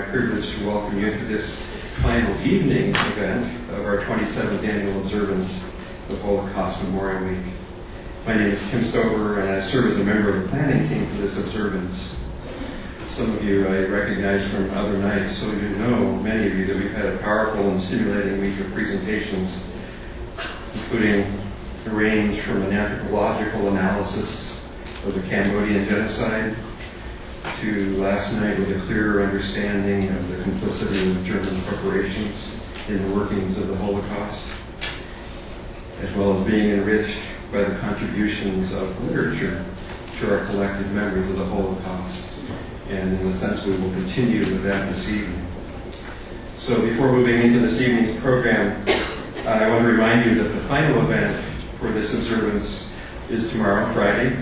privilege to welcome you to this final evening event of our 27th annual observance of Holocaust Memorial Week. My name is Tim Stover, and I serve as a member of the planning team for this observance. Some of you I recognize from other nights, so you know, many of you, that we've had a powerful and stimulating week of presentations, including a range from an anthropological analysis of the Cambodian genocide to last night with a clearer understanding of the complicity of German corporations in the workings of the Holocaust, as well as being enriched by the contributions of literature to our collective memories of the Holocaust. And in a sense, we will continue with that this evening. So before moving into this evening's program, I want to remind you that the final event for this observance is tomorrow, Friday,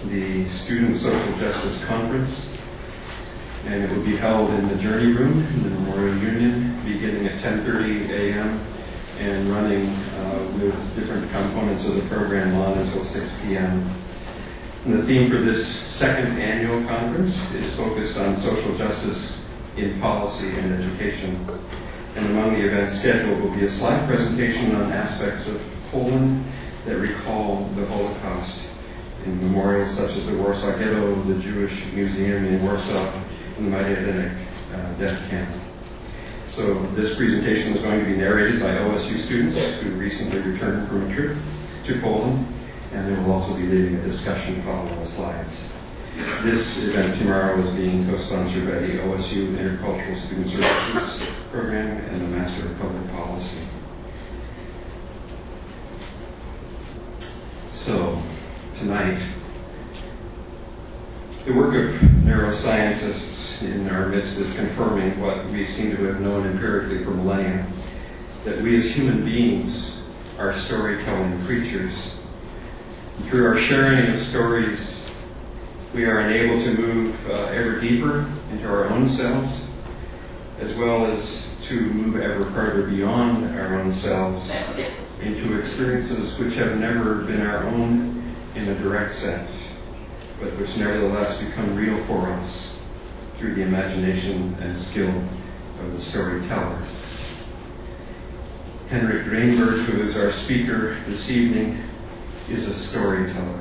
the Student Social Justice Conference, and it will be held in the Journey Room in the Memorial Union, beginning at 10:30 a.m. and running with different components of the program on until 6 p.m. And the theme for this second annual conference is focused on social justice in policy and education. And among the events scheduled will be a slide presentation on aspects of Poland that recall the Holocaust in memorials such as the Warsaw Ghetto, the Jewish Museum in Warsaw, and the Majdanek death camp. So this presentation is going to be narrated by OSU students who recently returned from a trip to Poland, and they will also be leading a discussion following the slides. This event tomorrow is being co-sponsored by the OSU Intercultural Student Services Program and the Master of Public Policy. So, tonight, the work of neuroscientists in our midst is confirming what we seem to have known empirically for millennia, that we as human beings are storytelling creatures. And through our sharing of stories, we are enabled to move ever deeper into our own selves, as well as to move ever further beyond our own selves into experiences which have never been our own in a direct sense, but which nevertheless become real for us through the imagination and skill of the storyteller. Henryk Grynberg, who is our speaker this evening, is a storyteller.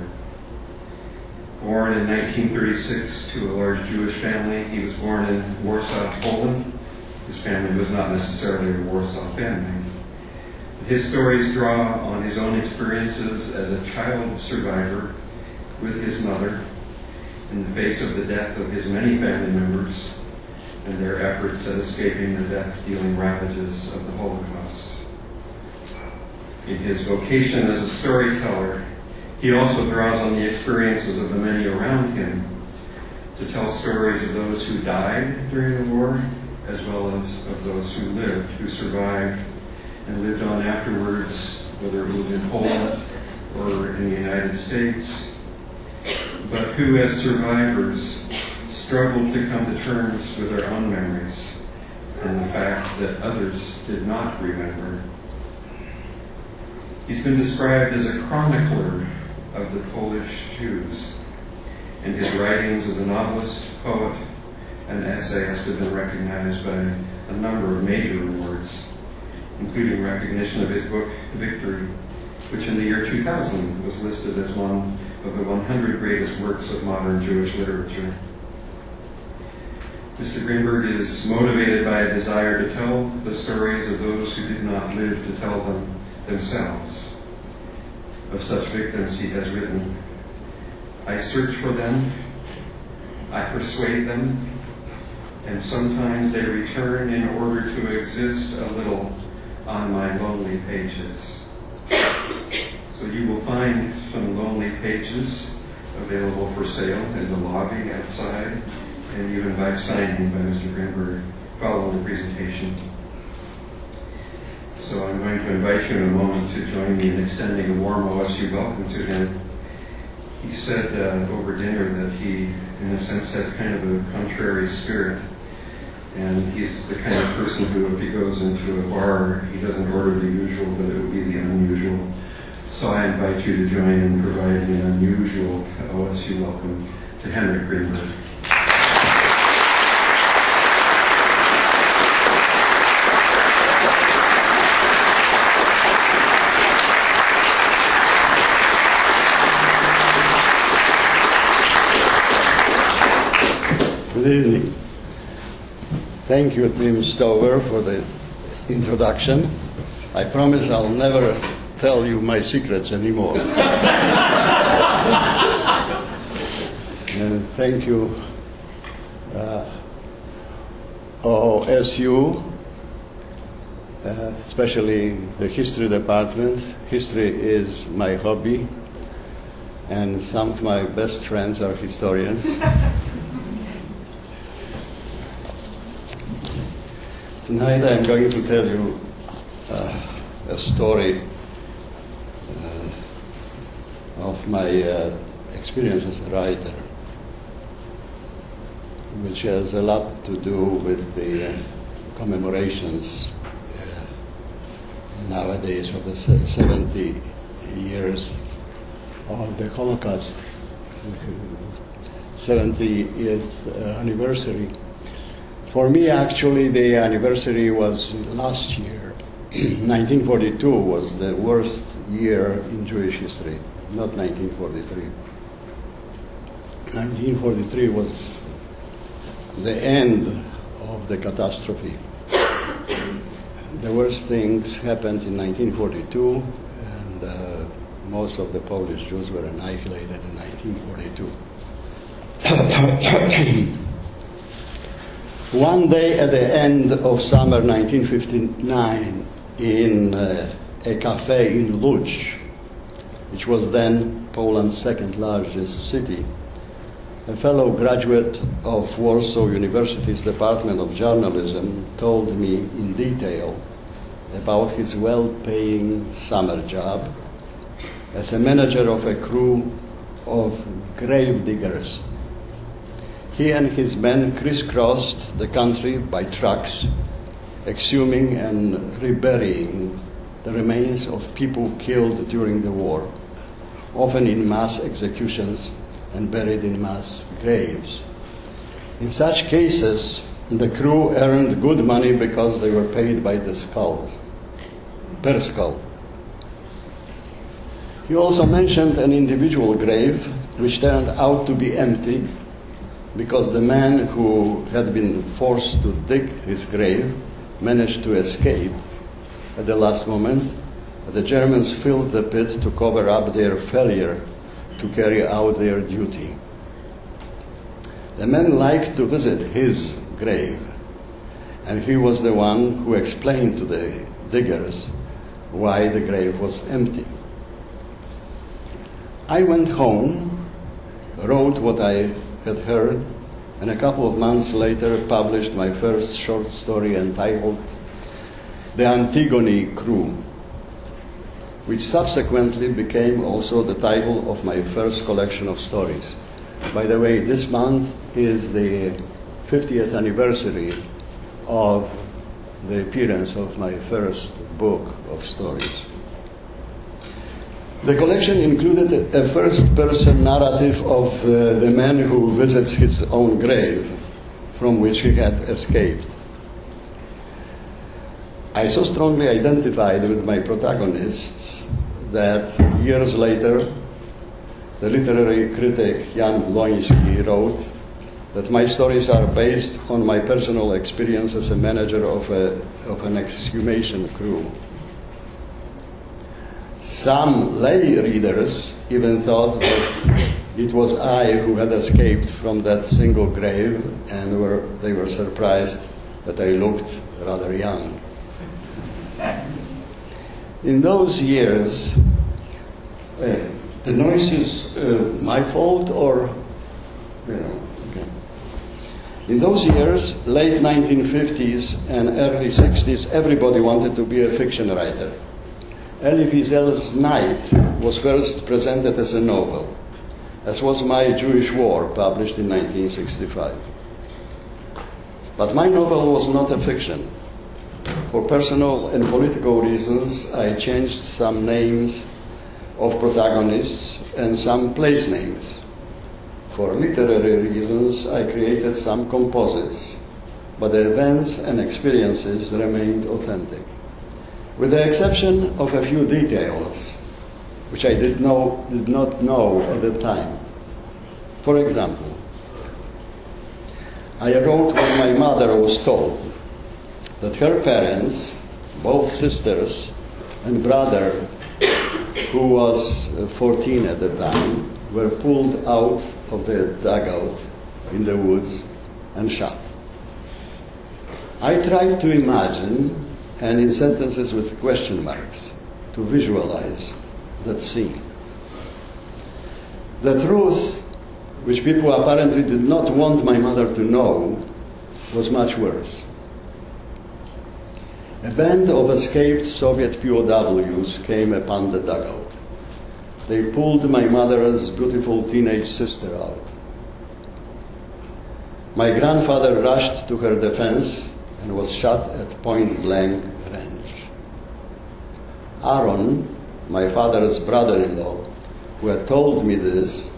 Born in 1936 to a large Jewish family, he was born in Warsaw, Poland. His family was not necessarily a Warsaw family. His stories draw on his own experiences as a child survivor with his mother in the face of the death of his many family members and their efforts at escaping the death-dealing ravages of the Holocaust. In his vocation as a storyteller, he also draws on the experiences of the many around him to tell stories of those who died during the war, as well as of those who lived, who survived and lived on afterwards, whether it was in Poland or in the United States, but who as survivors struggled to come to terms with their own memories and the fact that others did not remember. He's been described as a chronicler of the Polish Jews, and his writings as a novelist, poet, and essayist have been recognized by a number of major awards, including recognition of his book, Victory, which in the year 2000 was listed as one of the 100 greatest works of modern Jewish literature. Mr. Grynberg is motivated by a desire to tell the stories of those who did not live to tell them themselves. Of such victims, he has written, "I search for them, I persuade them, and sometimes they return in order to exist a little on my lonely pages." So you will find some lonely pages available for sale in the lobby outside, and even by signing by Mr. Grynberg following the presentation. So I'm going to invite you in a moment to join me in extending a warm OSU welcome to him. He said over dinner that he, in a sense, has kind of a contrary spirit. And he's the kind of person who, if he goes into a bar, he doesn't order the usual, but it would be the unusual. So I invite you to join in providing an unusual OSU welcome to Henryk Grynberg. Good evening. Thank you, Tim Stover, for the introduction. I promise I'll never tell you my secrets anymore. And thank you, OSU, especially the history department. History is my hobby, and some of my best friends are historians. Tonight I'm going to tell you a story of my experience as a writer, which has a lot to do with the commemorations nowadays of the 70 years of the Holocaust, 70th anniversary. For me, actually, the anniversary was last year. 1942 was the worst year in Jewish history, not 1943. 1943 was the end of the catastrophe. The worst things happened in 1942, and most of the Polish Jews were annihilated in 1942. One day at the end of summer 1959, in a cafe in Łódź, which was then Poland's second largest city, a fellow graduate of Warsaw University's Department of Journalism told me in detail about his well-paying summer job as a manager of a crew of grave diggers. He and his men crisscrossed the country by trucks, exhuming and reburying the remains of people killed during the war, often in mass executions and buried in mass graves. In such cases, the crew earned good money because they were paid by the skull, per skull. He also mentioned an individual grave which turned out to be empty because the man who had been forced to dig his grave managed to escape at the last moment. The Germans filled the pit to cover up their failure to carry out their duty. The man liked to visit his grave, and he was the one who explained to the diggers why the grave was empty. I went home, wrote what I had heard, and a couple of months later published my first short story entitled The Antigone Crew, which subsequently became also the title of my first collection of stories. By the way, this month is the 50th anniversary of the appearance of my first book of stories. The collection included a first-person narrative of the man who visits his own grave, from which he had escaped. I so strongly identified with my protagonists that years later, the literary critic Jan Błoński wrote that my stories are based on my personal experience as a manager of an exhumation crew. Some lay readers even thought that it was I who had escaped from that single grave, and they were surprised that I looked rather young. In those years, the noise is my fault, or, okay. In those years, late 1950s and early 60s, everybody wanted to be a fiction writer. Elie Wiesel's Night was first presented as a novel, as was My Jewish War, published in 1965. But my novel was not a fiction. For personal and political reasons, I changed some names of protagonists and some place names. For literary reasons, I created some composites, but the events and experiences remained authentic, with the exception of a few details, which I did not know at the time. For example, I wrote what my mother was told, that her parents, both sisters and brother, who was 14 at the time, were pulled out of the dugout in the woods and shot. I tried to imagine, and in sentences with question marks, to visualize that scene. The truth, which people apparently did not want my mother to know, was much worse. A band of escaped Soviet POWs came upon the dugout. They pulled my mother's beautiful teenage sister out. My grandfather rushed to her defense and was shot at point-blank range. Aaron, my father's brother-in-law, who had told me this,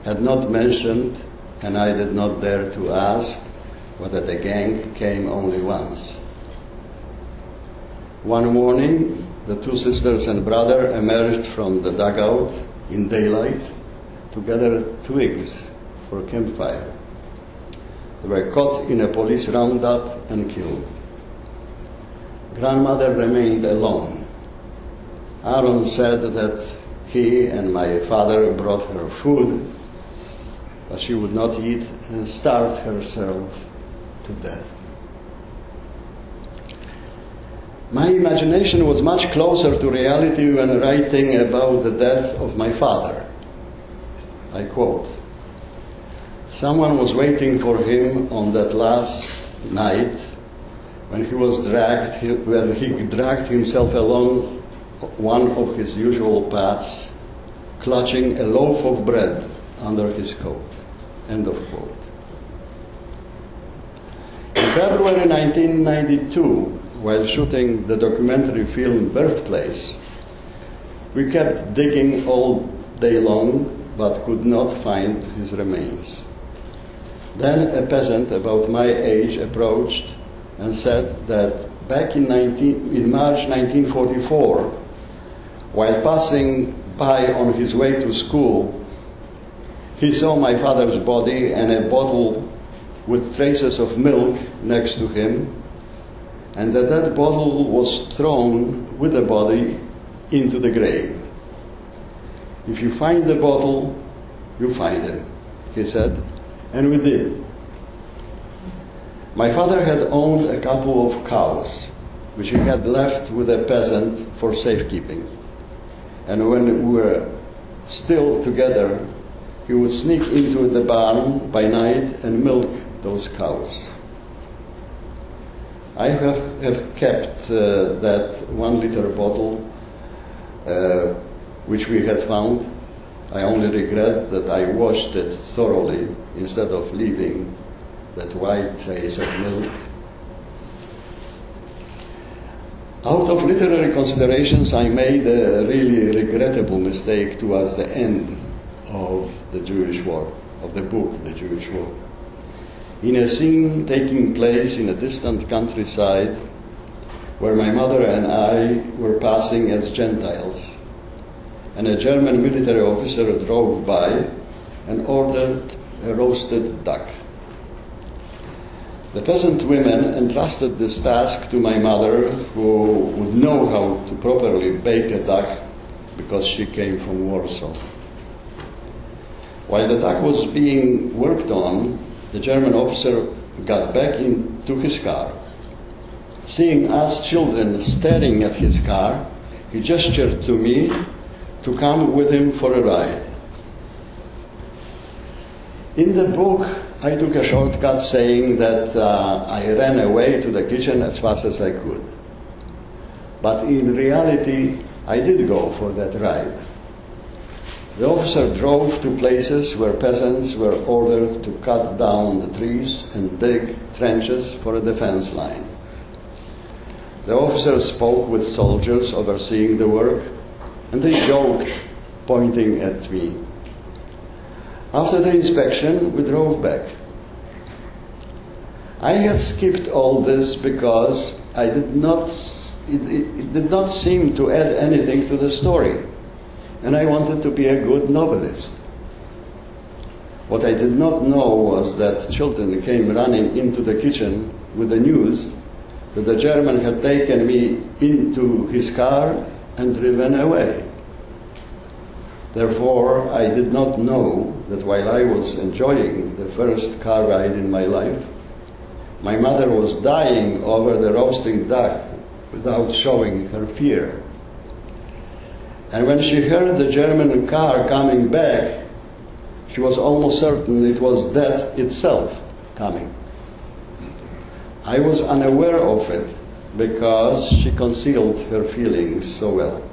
had not mentioned, and I did not dare to ask, whether the gang came only once. One morning, the two sisters and brother emerged from the dugout in daylight to gather twigs for a campfire. They were caught in a police roundup and killed. Grandmother remained alone. Aaron said that he and my father brought her food, but she would not eat and starved herself to death. My imagination was much closer to reality when writing about the death of my father. I quote, "Someone was waiting for him on that last night when he dragged himself along one of his usual paths, clutching a loaf of bread under his coat." End of quote. In February 1992, while shooting the documentary film Birthplace, we kept digging all day long, but could not find his remains. Then a peasant about my age approached and said that back in March 1944, while passing by on his way to school, he saw my father's body and a bottle with traces of milk next to him, and that bottle was thrown with the body into the grave. "If you find the bottle, you find him," he said, and we did. My father had owned a couple of cows, which he had left with a peasant for safekeeping. And when we were still together, he would sneak into the barn by night and milk those cows. I have kept that 1 liter bottle which we had found. I only regret that I washed it thoroughly instead of leaving that white trace of milk. Out of literary considerations, I made a really regrettable mistake towards the end of the Jewish War, of the book, The Jewish War. In a scene taking place in a distant countryside where my mother and I were passing as Gentiles, and a German military officer drove by and ordered a roasted duck. The peasant women entrusted this task to my mother, who would know how to properly bake a duck because she came from Warsaw. While the duck was being worked on, the German officer got back into his car. Seeing us children staring at his car, he gestured to me to come with him for a ride. In the book, I took a shortcut saying that I ran away to the kitchen as fast as I could. But in reality, I did go for that ride. The officer drove to places where peasants were ordered to cut down the trees and dig trenches for a defense line. The officer spoke with soldiers overseeing the work, and they joked, pointing at me. After the inspection, we drove back. I had skipped all this because it did not seem to add anything to the story, and I wanted to be a good novelist. What I did not know was that children came running into the kitchen with the news that the German had taken me into his car and driven away. Therefore, I did not know that while I was enjoying the first car ride in my life, my mother was dying over the roasting duck without showing her fear. And when she heard the German car coming back, she was almost certain it was death itself coming. I was unaware of it because she concealed her feelings so well.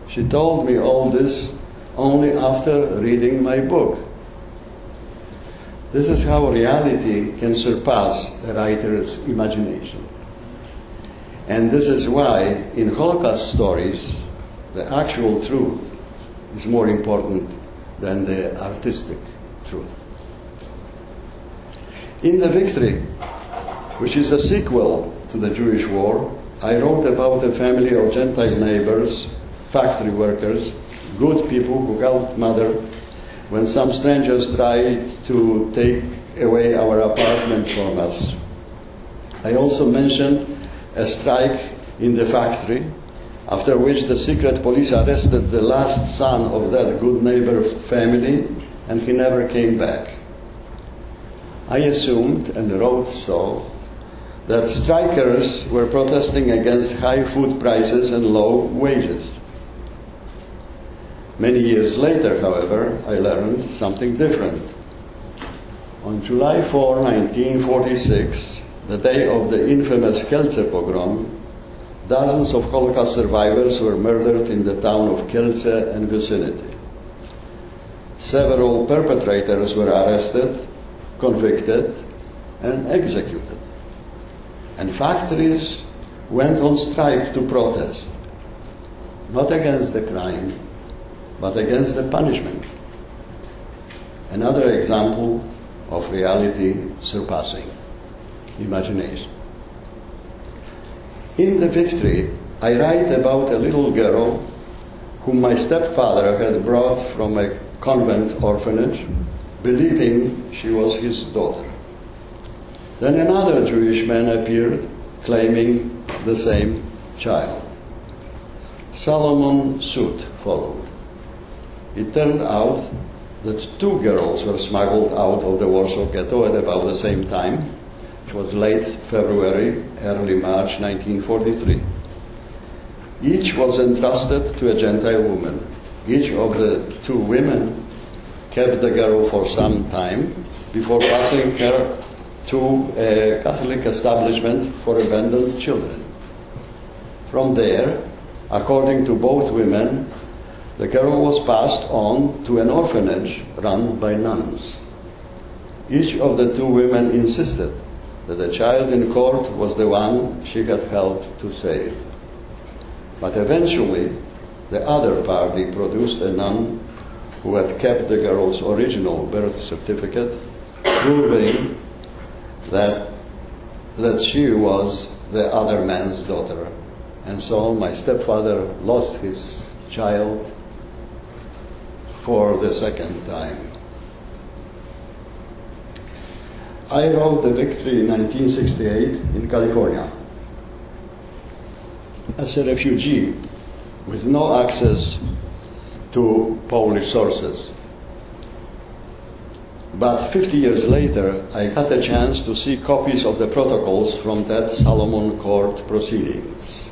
She told me all this only after reading my book. This is how reality can surpass a writer's imagination. And this is why in Holocaust stories, the actual truth is more important than the artistic truth. In The Victory, which is a sequel to the Jewish War, I wrote about a family of Gentile neighbors, factory workers, good people who helped Mother when some strangers tried to take away our apartment from us. I also mentioned a strike in the factory, after which the secret police arrested the last son of that good neighbor family, and he never came back. I assumed, and wrote so, that strikers were protesting against high food prices and low wages. Many years later, however, I learned something different. On July 4, 1946, the day of the infamous Kielce pogrom, dozens of Holocaust survivors were murdered in the town of Kielce and vicinity. Several perpetrators were arrested, convicted, and executed. And factories went on strike to protest, not against the crime, but against the punishment. Another example of reality surpassing imagination. In The Victory, I write about a little girl whom my stepfather had brought from a convent orphanage, believing she was his daughter. Then another Jewish man appeared, claiming the same child. Solomon suit followed. It turned out that two girls were smuggled out of the Warsaw Ghetto at about the same time. It was late February, early March 1943. Each was entrusted to a Gentile woman. Each of the two women kept the girl for some time before passing her to a Catholic establishment for abandoned children. From there, according to both women, the girl was passed on to an orphanage run by nuns. Each of the two women insisted that the child in court was the one she had helped to save. But eventually, the other party produced a nun who had kept the girl's original birth certificate, proving that she was the other man's daughter. And so my stepfather lost his child for the second time. I wrote The Victory in 1968 in California. As a refugee with no access to Polish sources. But 50 years later, I had a chance to see copies of the protocols from that Solomon court proceedings.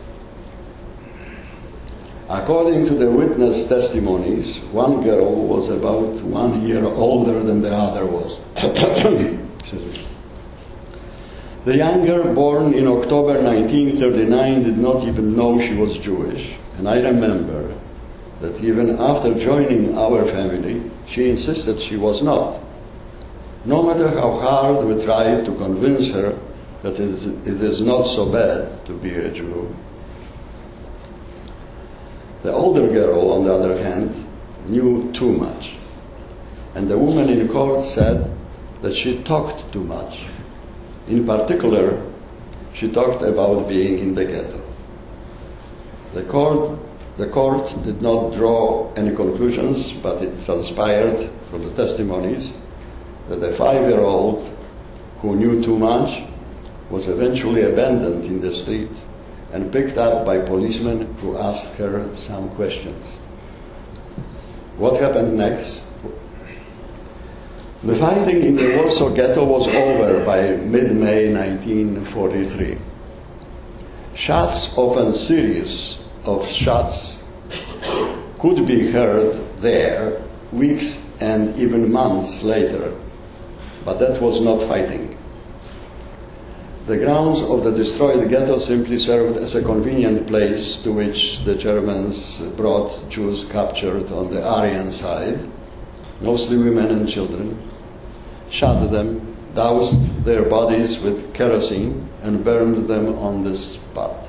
According to the witness testimonies, one girl was about 1 year older than the other was. The younger, born in October 1939, did not even know she was Jewish. And I remember that even after joining our family, she insisted she was not. No matter how hard we tried to convince her that it is not so bad to be a Jew. The older girl, on the other hand, knew too much. And the woman in court said that she talked too much. In particular, she talked about being in the ghetto. The court The court did not draw any conclusions, but it transpired from the testimonies that the 5-year-old who knew too much was eventually abandoned in the street and picked up by policemen who asked her some questions. What happened next? The fighting in the Warsaw Ghetto was over by mid-May 1943. Shots, often series of shots, could be heard there weeks and even months later, but that was not fighting. The grounds of the destroyed ghetto simply served as a convenient place to which the Germans brought Jews captured on the Aryan side, mostly women and children, shot them, doused their bodies with kerosene, and burned them on the spot.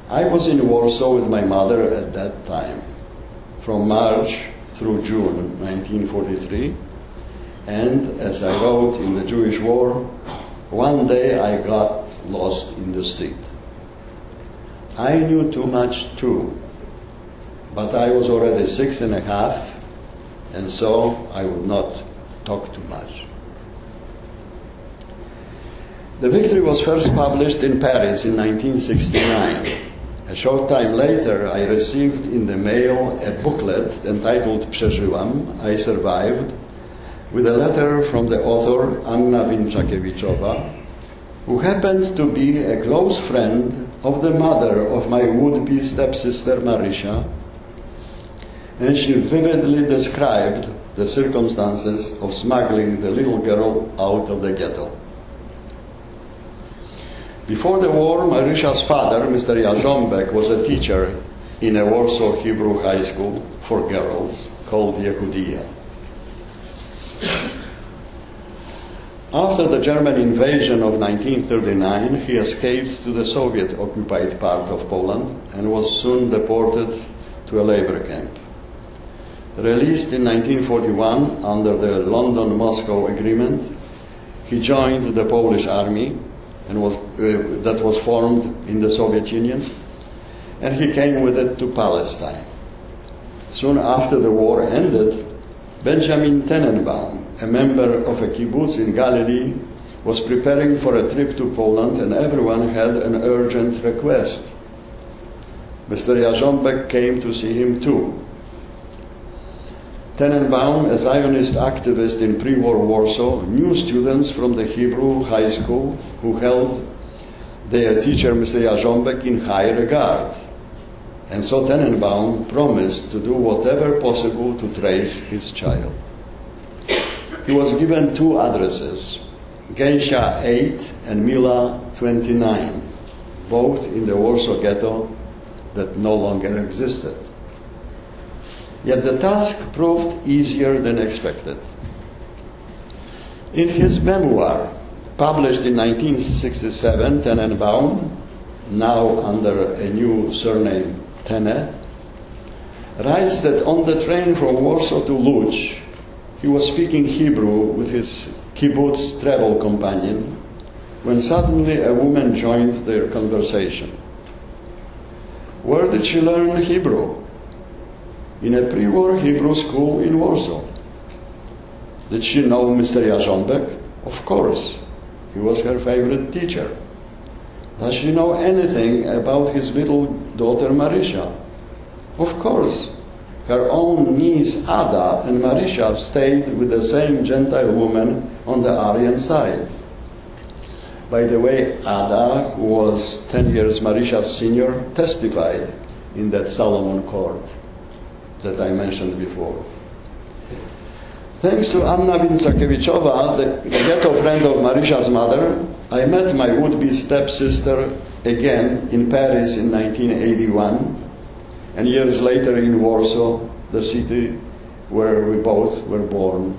I was in Warsaw with my mother at that time, from March through June 1943, and as I wrote in the Jewish War, one day I got lost in the street. I knew too much too, but I was already 6.5, and so I would not talk too much. The victory was first published in Paris in 1969. A short time later, I received in the mail a booklet entitled Przeżyłam, I Survived, with a letter from the author Amnabin, who happened to be a close friend of the mother of my would-be stepsister Marysia, and she vividly described the circumstances of smuggling the little girl out of the ghetto. Before the war, Marysia's father, Mr. Jarząbek, was a teacher in a Warsaw Hebrew high school for girls called Yehudiya. After the German invasion of 1939, he escaped to the Soviet-occupied part of Poland and was soon deported to a labor camp. Released in 1941 under the London-Moscow Agreement, he joined the Polish army and that was formed in the Soviet Union, and he came with it to Palestine. Soon after the war ended, Benjamin Tannenbaum, a member of a kibbutz in Galilee, was preparing for a trip to Poland, and everyone had an urgent request. Mr. Jarząbek came to see him too. Tannenbaum, a Zionist activist in pre-war Warsaw, knew students from the Hebrew high school who held their teacher, Mr. Jarząbek, in high regard. And so Tannenbaum promised to do whatever possible to trace his child. He was given 2 addresses, Gęsia 8 and Mila 29, both in the Warsaw Ghetto that no longer existed. Yet the task proved easier than expected. In his memoir, published in 1967, Tannenbaum, now under a new surname, Tenne, writes that on the train from Warsaw to Łódź, he was speaking Hebrew with his kibbutz travel companion when suddenly a woman joined their conversation. Where did she learn Hebrew? In a pre-war Hebrew school in Warsaw. Did she know Mr. Jarząbek? Of course. He was her favorite teacher. Does she know anything about his little daughter Marysia? Of course. Her own niece Ada and Marysia stayed with the same Gentile woman on the Aryan side. By the way, Ada, who was 10 years Marysia's senior, testified in that Solomon court that I mentioned before. Thanks to Amnabin, the ghetto friend of Marysia's mother, I met my would-be stepsister again in Paris in 1981, and years later in Warsaw, the city where we both were born.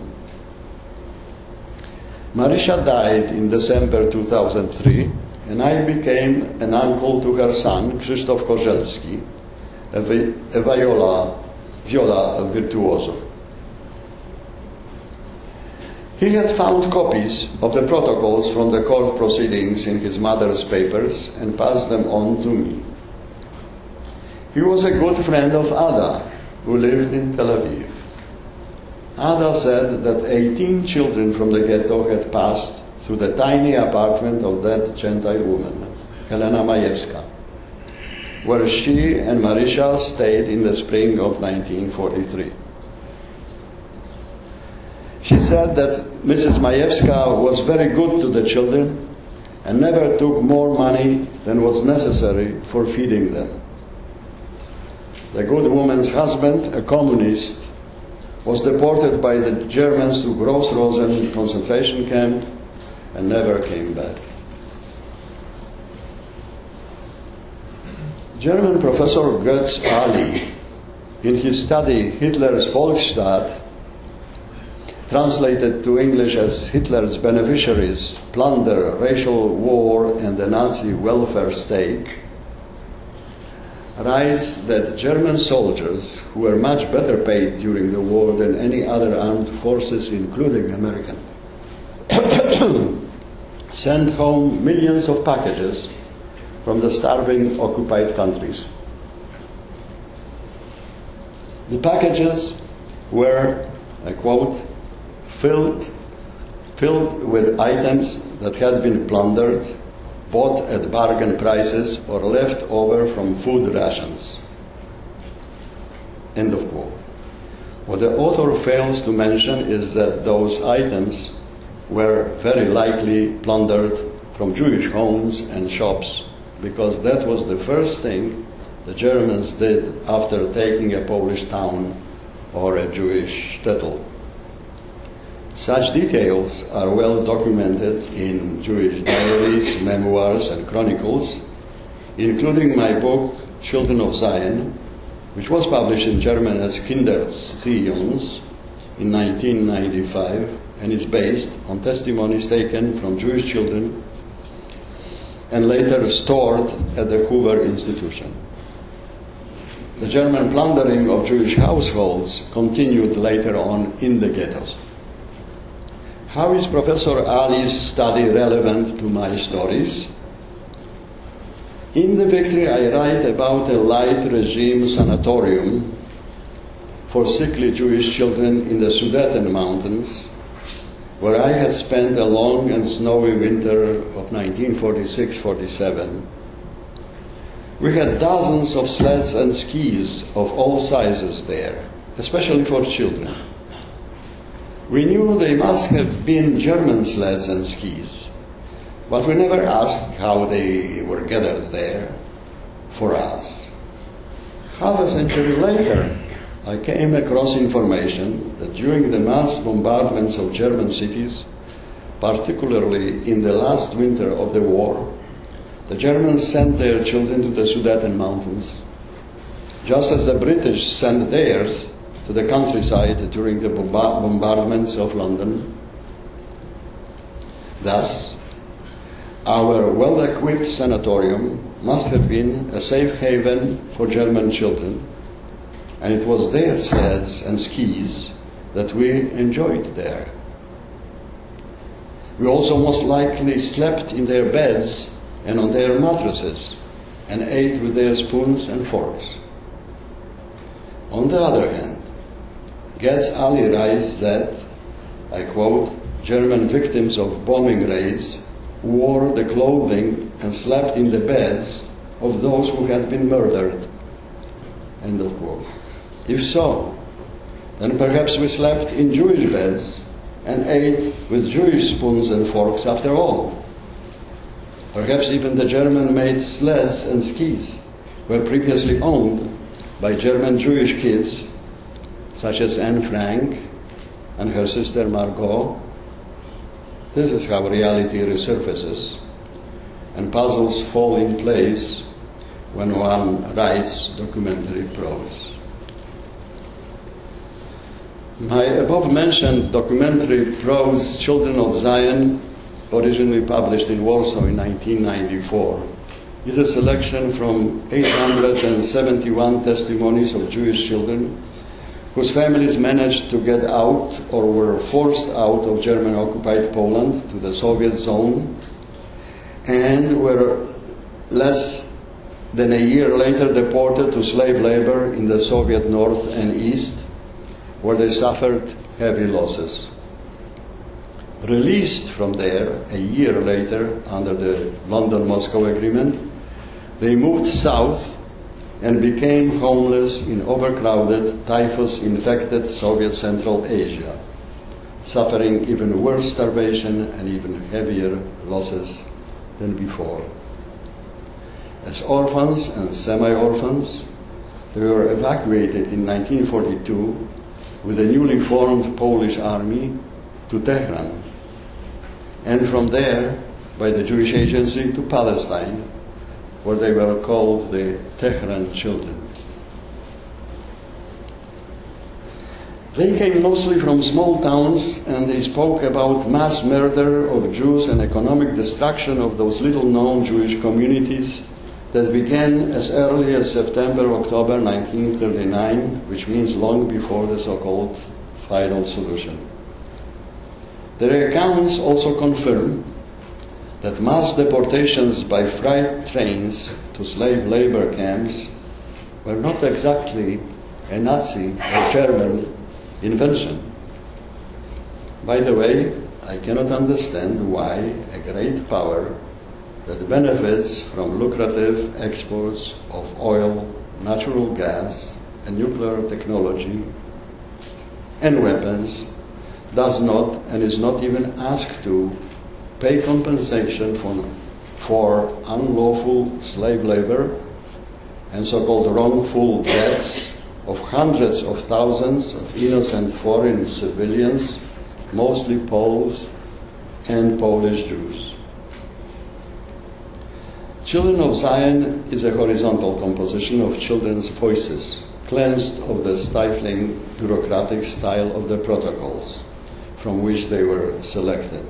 Marysia died in December 2003, and I became an uncle to her son, Krzysztof Korzelski, a viola virtuoso. He had found copies of the protocols from the court proceedings in his mother's papers and passed them on to me. He was a good friend of Ada, who lived in Tel Aviv. Ada said that 18 children from the ghetto had passed through the tiny apartment of that Gentile woman, Helena Majewska, where she and Marisha stayed in the spring of 1943. She said that Mrs. Majewska was very good to the children and never took more money than was necessary for feeding them. The good woman's husband, a communist, was deported by the Germans to Gross-Rosen concentration camp and never came back. German professor Götz Ali, in his study Hitler's Volksstaat, translated to English as Hitler's Beneficiaries, Plunder, Racial War, and the Nazi Welfare State, writes that German soldiers, who were much better paid during the war than any other armed forces, including American, sent home millions of packages from the starving occupied countries. The packages were, I quote, filled with items that had been plundered, bought at bargain prices, or left over from food rations. End of quote. What the author fails to mention is that those items were very likely plundered from Jewish homes and shops, because that was the first thing the Germans did after taking a Polish town or a Jewish shtetl. Such details are well documented in Jewish diaries, memoirs, and chronicles, including my book, Children of Zion, which was published in German as Kinderzions in 1995, and is based on testimonies taken from Jewish children and later stored at the Hoover Institution. The German plundering of Jewish households continued later on in the ghettos. How is Professor Ali's study relevant to my stories? In The Victory, I write about a light regime sanatorium for sickly Jewish children in the Sudeten Mountains, where I had spent a long and snowy winter of 1946-47. We had dozens of sleds and skis of all sizes there, especially for children. We knew they must have been German sleds and skis, but we never asked how they were gathered there for us. Half a century later, I came across information that during the mass bombardments of German cities, particularly in the last winter of the war, the Germans sent their children to the Sudeten Mountains, just as the British sent theirs to the countryside during the bombardments of London. Thus, our well-equipped sanatorium must have been a safe haven for German children, and it was their sleds and skis that we enjoyed there. We also most likely slept in their beds and on their mattresses, and ate with their spoons and forks. On the other hand, Götz Ali writes that, I quote, German victims of bombing raids wore the clothing and slept in the beds of those who had been murdered. End of quote. If so, then perhaps we slept in Jewish beds and ate with Jewish spoons and forks after all. Perhaps even the German-made sleds and skis were previously owned by German Jewish kids, such as Anne Frank and her sister Margot. This is how reality resurfaces, and puzzles fall in place when one writes documentary prose. My above-mentioned documentary prose, Children of Zion, originally published in Warsaw in 1994, is a selection from 871 testimonies of Jewish children whose families managed to get out or were forced out of German-occupied Poland to the Soviet zone and were less then a year later deported to slave labor in the Soviet North and East, where they suffered heavy losses. Released from there a year later under the London-Moscow Agreement, they moved south and became homeless in overcrowded, typhus-infected Soviet Central Asia, suffering even worse starvation and even heavier losses than before. As orphans and semi-orphans, they were evacuated in 1942 with a newly formed Polish army to Tehran, and from there by the Jewish Agency to Palestine, where they were called the Tehran children. They came mostly from small towns, and they spoke about mass murder of Jews and economic destruction of those little-known Jewish communities that began as early as September, October 1939, which means long before the so-called final solution. Their accounts also confirm that mass deportations by freight trains to slave labor camps were not exactly a Nazi or German invention. By the way, I cannot understand why a great power that benefits from lucrative exports of oil, natural gas, and nuclear technology and weapons does not and is not even asked to pay compensation for unlawful slave labor and so-called wrongful deaths of hundreds of thousands of innocent foreign civilians, mostly Poles and Polish Jews. Children of Zion is a horizontal composition of children's voices, cleansed of the stifling bureaucratic style of the protocols from which they were selected,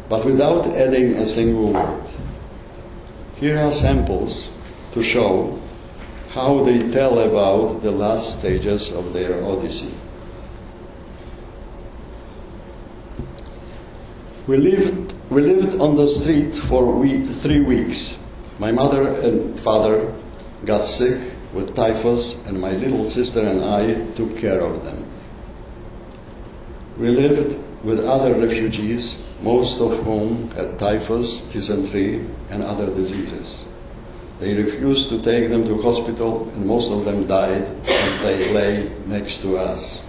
but without adding a single word. Here are samples to show how they tell about the last stages of their odyssey. We lived on the street for 3 weeks. My mother and father got sick with typhus, and my little sister and I took care of them. We lived with other refugees, most of whom had typhus, dysentery, and other diseases. They refused to take them to hospital, and most of them died as they lay next to us.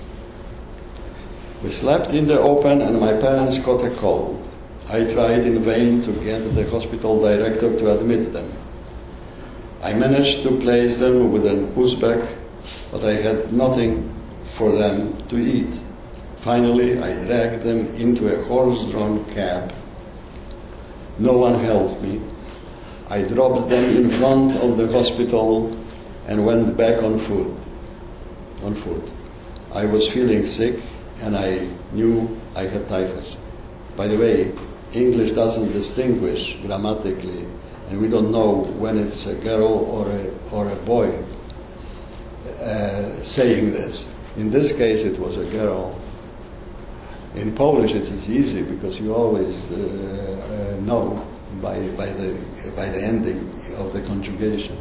We slept in the open, and my parents caught a cold. I tried in vain to get the hospital director to admit them. I managed to place them with an Uzbek, but I had nothing for them to eat. Finally, I dragged them into a horse-drawn cab. No one helped me. I dropped them in front of the hospital and went back on foot. I was feeling sick, and I knew I had typhus. By the way, English doesn't distinguish grammatically, and we don't know when it's a girl or a boy saying this. In this case, it was a girl. In Polish, it's easy because you always know by the ending of the conjugation.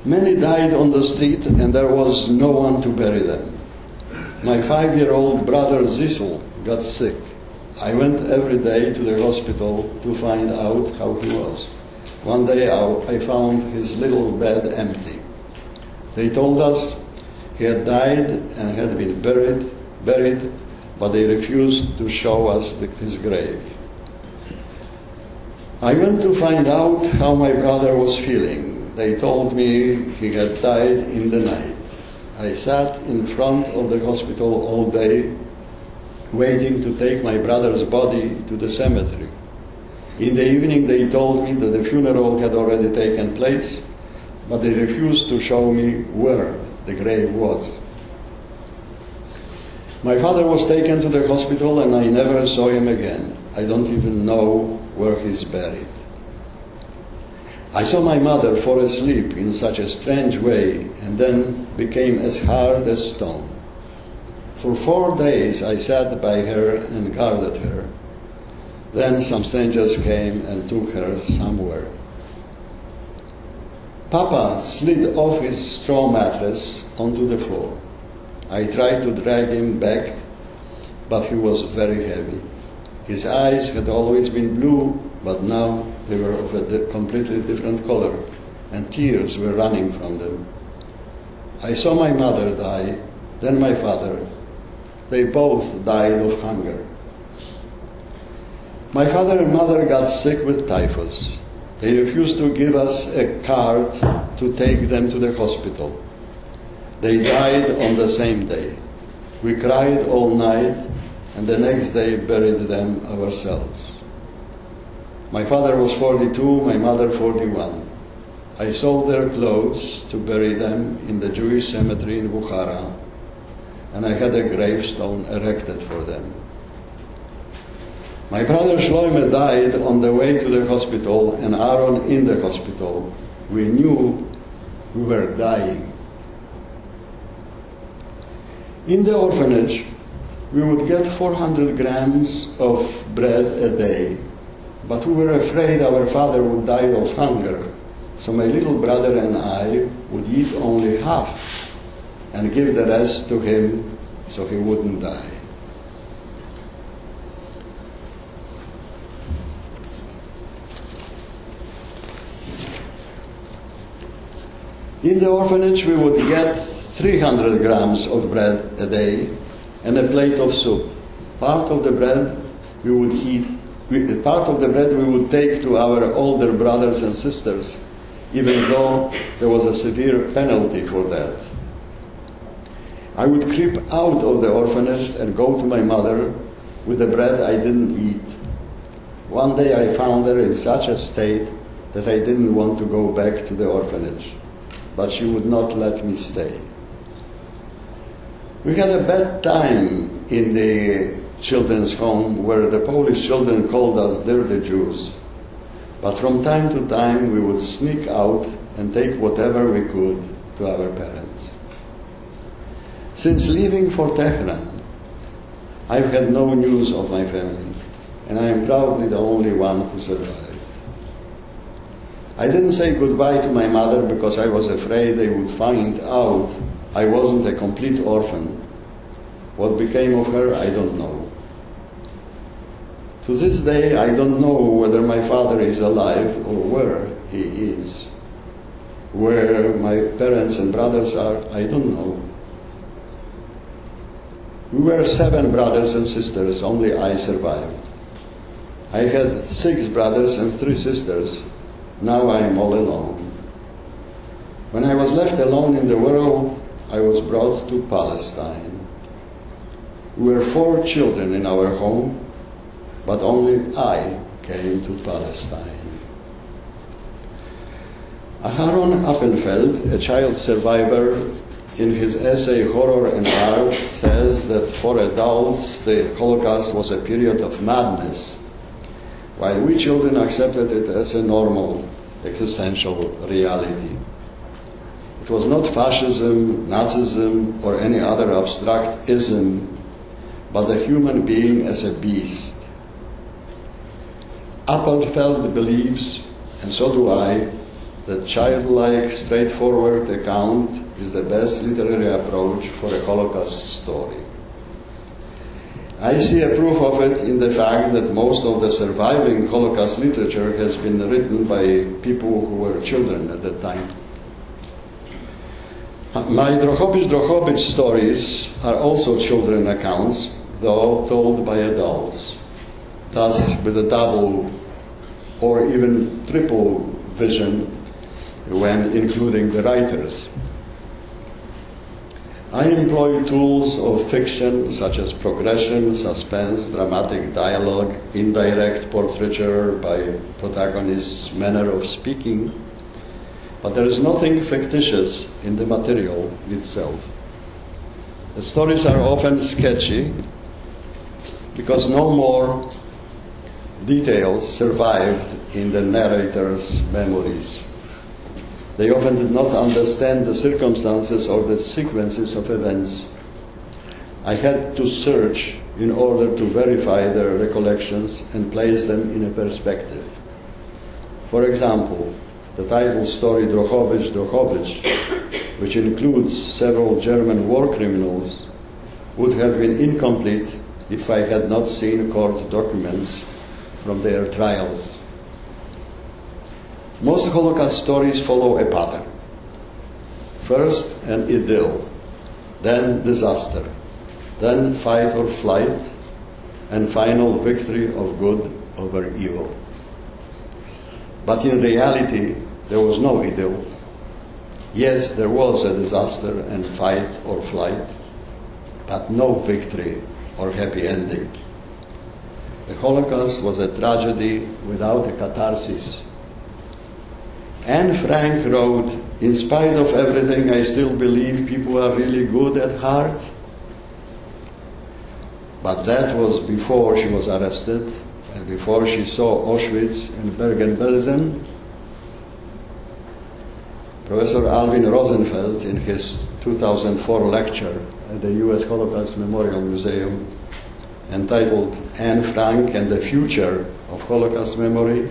Many died on the street, and there was no one to bury them. My 5-year-old brother Zisel got sick. I went every day to the hospital to find out how he was. One day I found his little bed empty. They told us he had died and had been buried, but they refused to show us his grave. I went to find out how my brother was feeling. They told me he had died in the night. I sat in front of the hospital all day, waiting to take my brother's body to the cemetery. In the evening they told me that the funeral had already taken place, but they refused to show me where the grave was. My father was taken to the hospital, and I never saw him again. I don't even know where he's buried. I saw my mother fall asleep in such a strange way, and then became as hard as stone. For 4 days I sat by her and guarded her. Then some strangers came and took her somewhere. Papa slid off his straw mattress onto the floor. I tried to drag him back, but he was very heavy. His eyes had always been blue, but now they were of a completely different color, and tears were running from them. I saw my mother die, then my father. They both died of hunger. My father and mother got sick with typhus. They refused to give us a card to take them to the hospital. They died on the same day. We cried all night, and the next day buried them ourselves. My father was 42, my mother 41. I sold their clothes to bury them in the Jewish cemetery in Bukhara, and I had a gravestone erected for them. My brother Shloime died on the way to the hospital, and Aaron in the hospital. We knew we were dying. In the orphanage, we would get 400 grams of bread a day, but we were afraid our father would die of hunger, so my little brother and I would eat only half and give the rest to him so he wouldn't die. In the orphanage, we would get 300 grams of bread a day and a plate of soup. Part of the bread we would eat. Part of the bread we would take to our older brothers and sisters, even though there was a severe penalty for that. I would creep out of the orphanage and go to my mother with the bread I didn't eat. One day I found her in such a state that I didn't want to go back to the orphanage, but she would not let me stay. We had a bad time in the children's home where the Polish children called us dirty Jews. But from time to time we would sneak out and take whatever we could to our parents. Since leaving for Tehran, I've had no news of my family, and I am proudly the only one who survived. I didn't say goodbye to my mother because I was afraid they would find out I wasn't a complete orphan. What became of her, I don't know. To this day, I don't know whether my father is alive or where he is. Where my parents and brothers are, I don't know. We were 7 brothers and sisters, only I survived. I had 6 brothers and 3 sisters. Now I am all alone. When I was left alone in the world, I was brought to Palestine. We were 4 children in our home, but only I came to Palestine. Aharon Appelfeld, a child survivor, in his essay Horror and Art, says that for adults the Holocaust was a period of madness, while we children accepted it as a normal existential reality. It was not fascism, Nazism, or any other abstract ism, but the human being as a beast. Appelfeld believes, and so do I, that childlike, straightforward account is the best literary approach for a Holocaust story. I see a proof of it in the fact that most of the surviving Holocaust literature has been written by people who were children at that time. My Drohobycz stories are also children accounts, though told by adults, thus with a double or even triple vision when including the writers. I employ tools of fiction such as progression, suspense, dramatic dialogue, indirect portraiture by protagonists' manner of speaking, but there is nothing fictitious in the material itself. The stories are often sketchy because no more details survived in the narrator's memories. They often did not understand the circumstances or the sequences of events. I had to search in order to verify their recollections and place them in a perspective. For example, the title story Drohobycz, Drohobycz, which includes several German war criminals, would have been incomplete if I had not seen court documents from their trials. Most Holocaust stories follow a pattern. First an idyll, then disaster, then fight or flight, and final victory of good over evil. But in reality, there was no idyll. Yes, there was a disaster and fight or flight, but no victory or happy ending. The Holocaust was a tragedy without a catharsis. Anne Frank wrote, "In spite of everything, I still believe people are really good at heart." But that was before she was arrested and before she saw Auschwitz and Bergen-Belsen. Professor Alvin Rosenfeld, in his 2004 lecture at the U.S. Holocaust Memorial Museum, entitled "Anne Frank and the Future of Holocaust Memory,"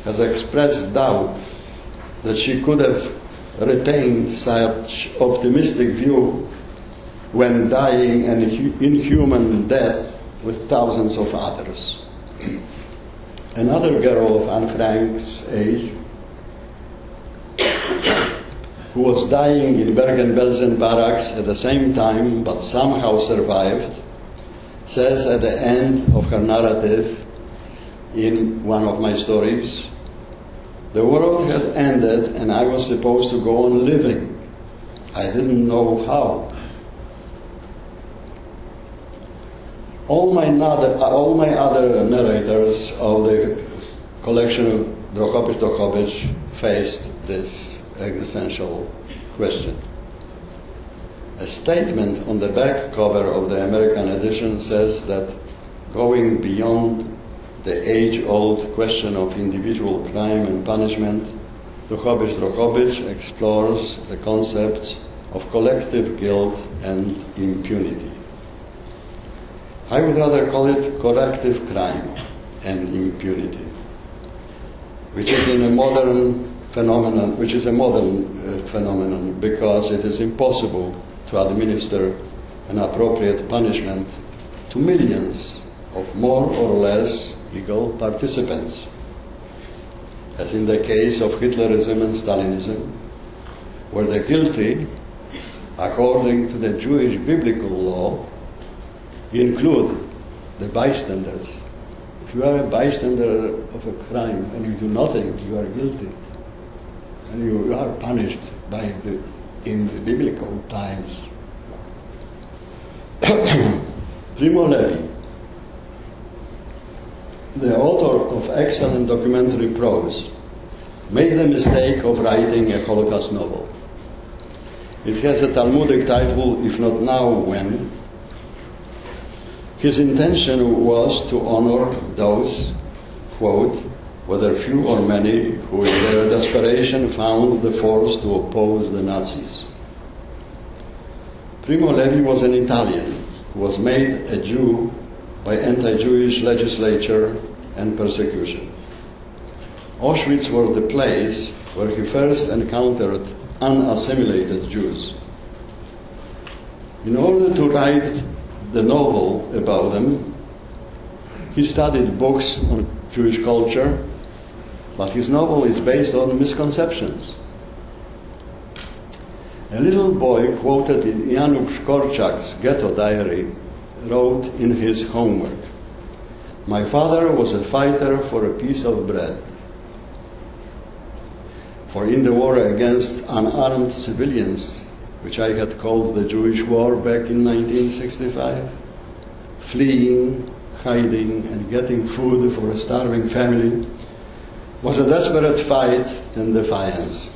has expressed doubt that she could have retained such optimistic view when dying an inhuman death with thousands of others. Another girl of Anne Frank's age, who was dying in Bergen-Belsen barracks at the same time but somehow survived, says at the end of her narrative in one of my stories, "The world had ended and I was supposed to go on living. I didn't know how." All my other narrators of the collection of Drohobycz, Drohobycz faced this existential question. A statement on the back cover of the American edition says that going beyond the age-old question of individual crime and punishment, Drohobycz, Drohobycz explores the concepts of collective guilt and impunity. I would rather call it collective crime and impunity, which is a modern phenomenon because it is impossible to administer an appropriate punishment to millions of more or less equal participants, as in the case of Hitlerism and Stalinism, where the guilty, according to the Jewish biblical law, include the bystanders. If you are a bystander of a crime and you do nothing, you are guilty. And you are punished in the biblical times. Primo Levi, the author of excellent documentary prose, made the mistake of writing a Holocaust novel. It has a Talmudic title, If Not Now, When. His intention was to honor those, quote, whether few or many, who in their desperation found the force to oppose the Nazis. Primo Levi was an Italian who was made a Jew by anti-Jewish legislature and persecution. Auschwitz was the place where he first encountered unassimilated Jews. In order to write the novel about them, he studied books on Jewish culture, but his novel is based on misconceptions. A little boy quoted in Janusz Korczak's Ghetto Diary wrote in his homework, "My father was a fighter for a piece of bread." For in the war against unarmed civilians, which I had called the Jewish War back in 1965, fleeing, hiding, and getting food for a starving family was a desperate fight and defiance.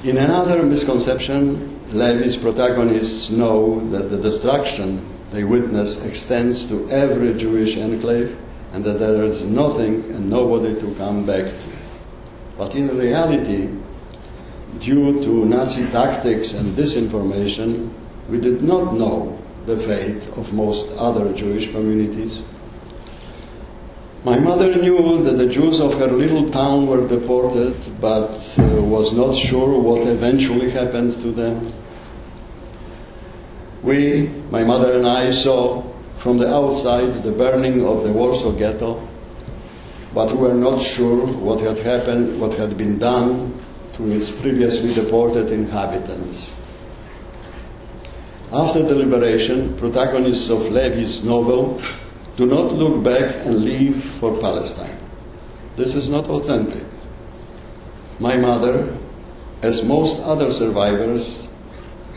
In another misconception, Levi's protagonists know that the destruction they witness extends to every Jewish enclave and that there is nothing and nobody to come back to. But in reality, due to Nazi tactics and disinformation, we did not know the fate of most other Jewish communities. My mother knew that the Jews of her little town were deported, but was not sure what eventually happened to them. We, my mother and I, saw from the outside the burning of the Warsaw Ghetto, but we were not sure what had happened, what had been done to its previously deported inhabitants. After the liberation, protagonists of Levi's novel do not look back and leave for Palestine. This is not authentic. My mother, as most other survivors,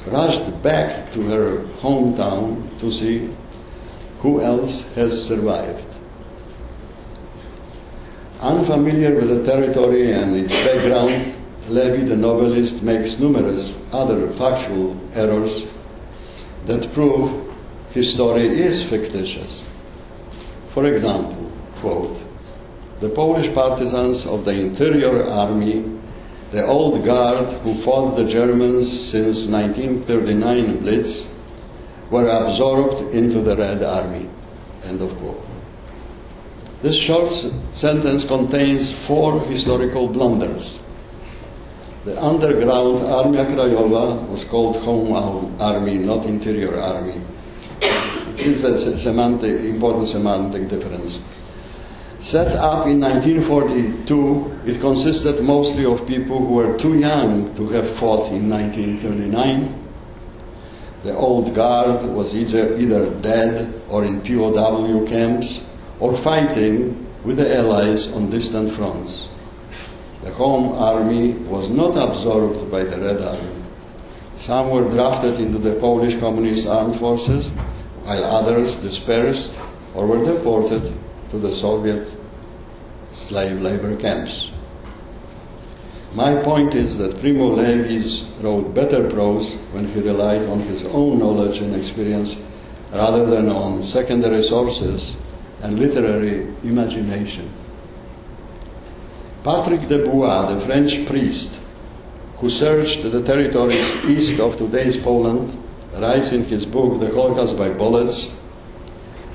rushed back to her hometown to see who else has survived. Unfamiliar with the territory and its background, Levi the novelist makes numerous other factual errors that prove his story is fictitious. For example, quote, "The Polish partisans of the Interior Army, the old guard who fought the Germans since 1939 Blitz, were absorbed into the Red Army." End of quote. This short sentence contains 4 historical blunders. The underground Armia Krajowa was called Home Army, not Interior Army. It is a important semantic difference. Set up in 1942, it consisted mostly of people who were too young to have fought in 1939. The old guard was either dead or in POW camps or fighting with the Allies on distant fronts. The Home Army was not absorbed by the Red Army. Some were drafted into the Polish Communist Armed Forces, while others dispersed or were deported to the Soviet slave labor camps. My point is that Primo Levi wrote better prose when he relied on his own knowledge and experience rather than on secondary sources and literary imagination. Patrick de Bois, the French priest who searched the territories east of today's Poland, writes in his book, The Holocaust by Bullets,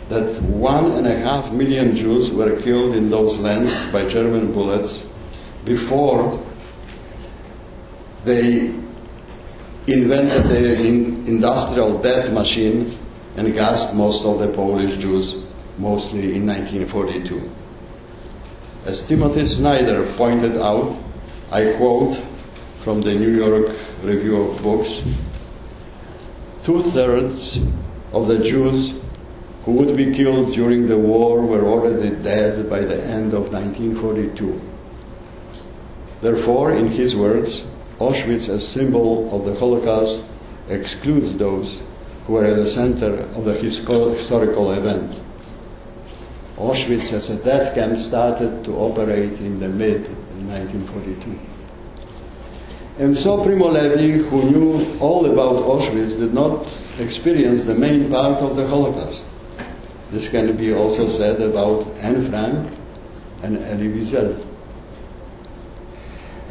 that 1.5 million Jews were killed in those lands by German bullets before they invented their industrial death machine and gassed most of the Polish Jews, mostly in 1942. As Timothy Snyder pointed out, I quote from the New York Review of Books, 2/3 of the Jews who would be killed during the war were already dead by the end of 1942. Therefore, in his words, Auschwitz as symbol of the Holocaust excludes those who were at the center of the historical event. Auschwitz as a death camp started to operate in the mid-1942. And so Primo Levi, who knew all about Auschwitz, did not experience the main part of the Holocaust. This can be also said about Anne Frank and Elie Wiesel.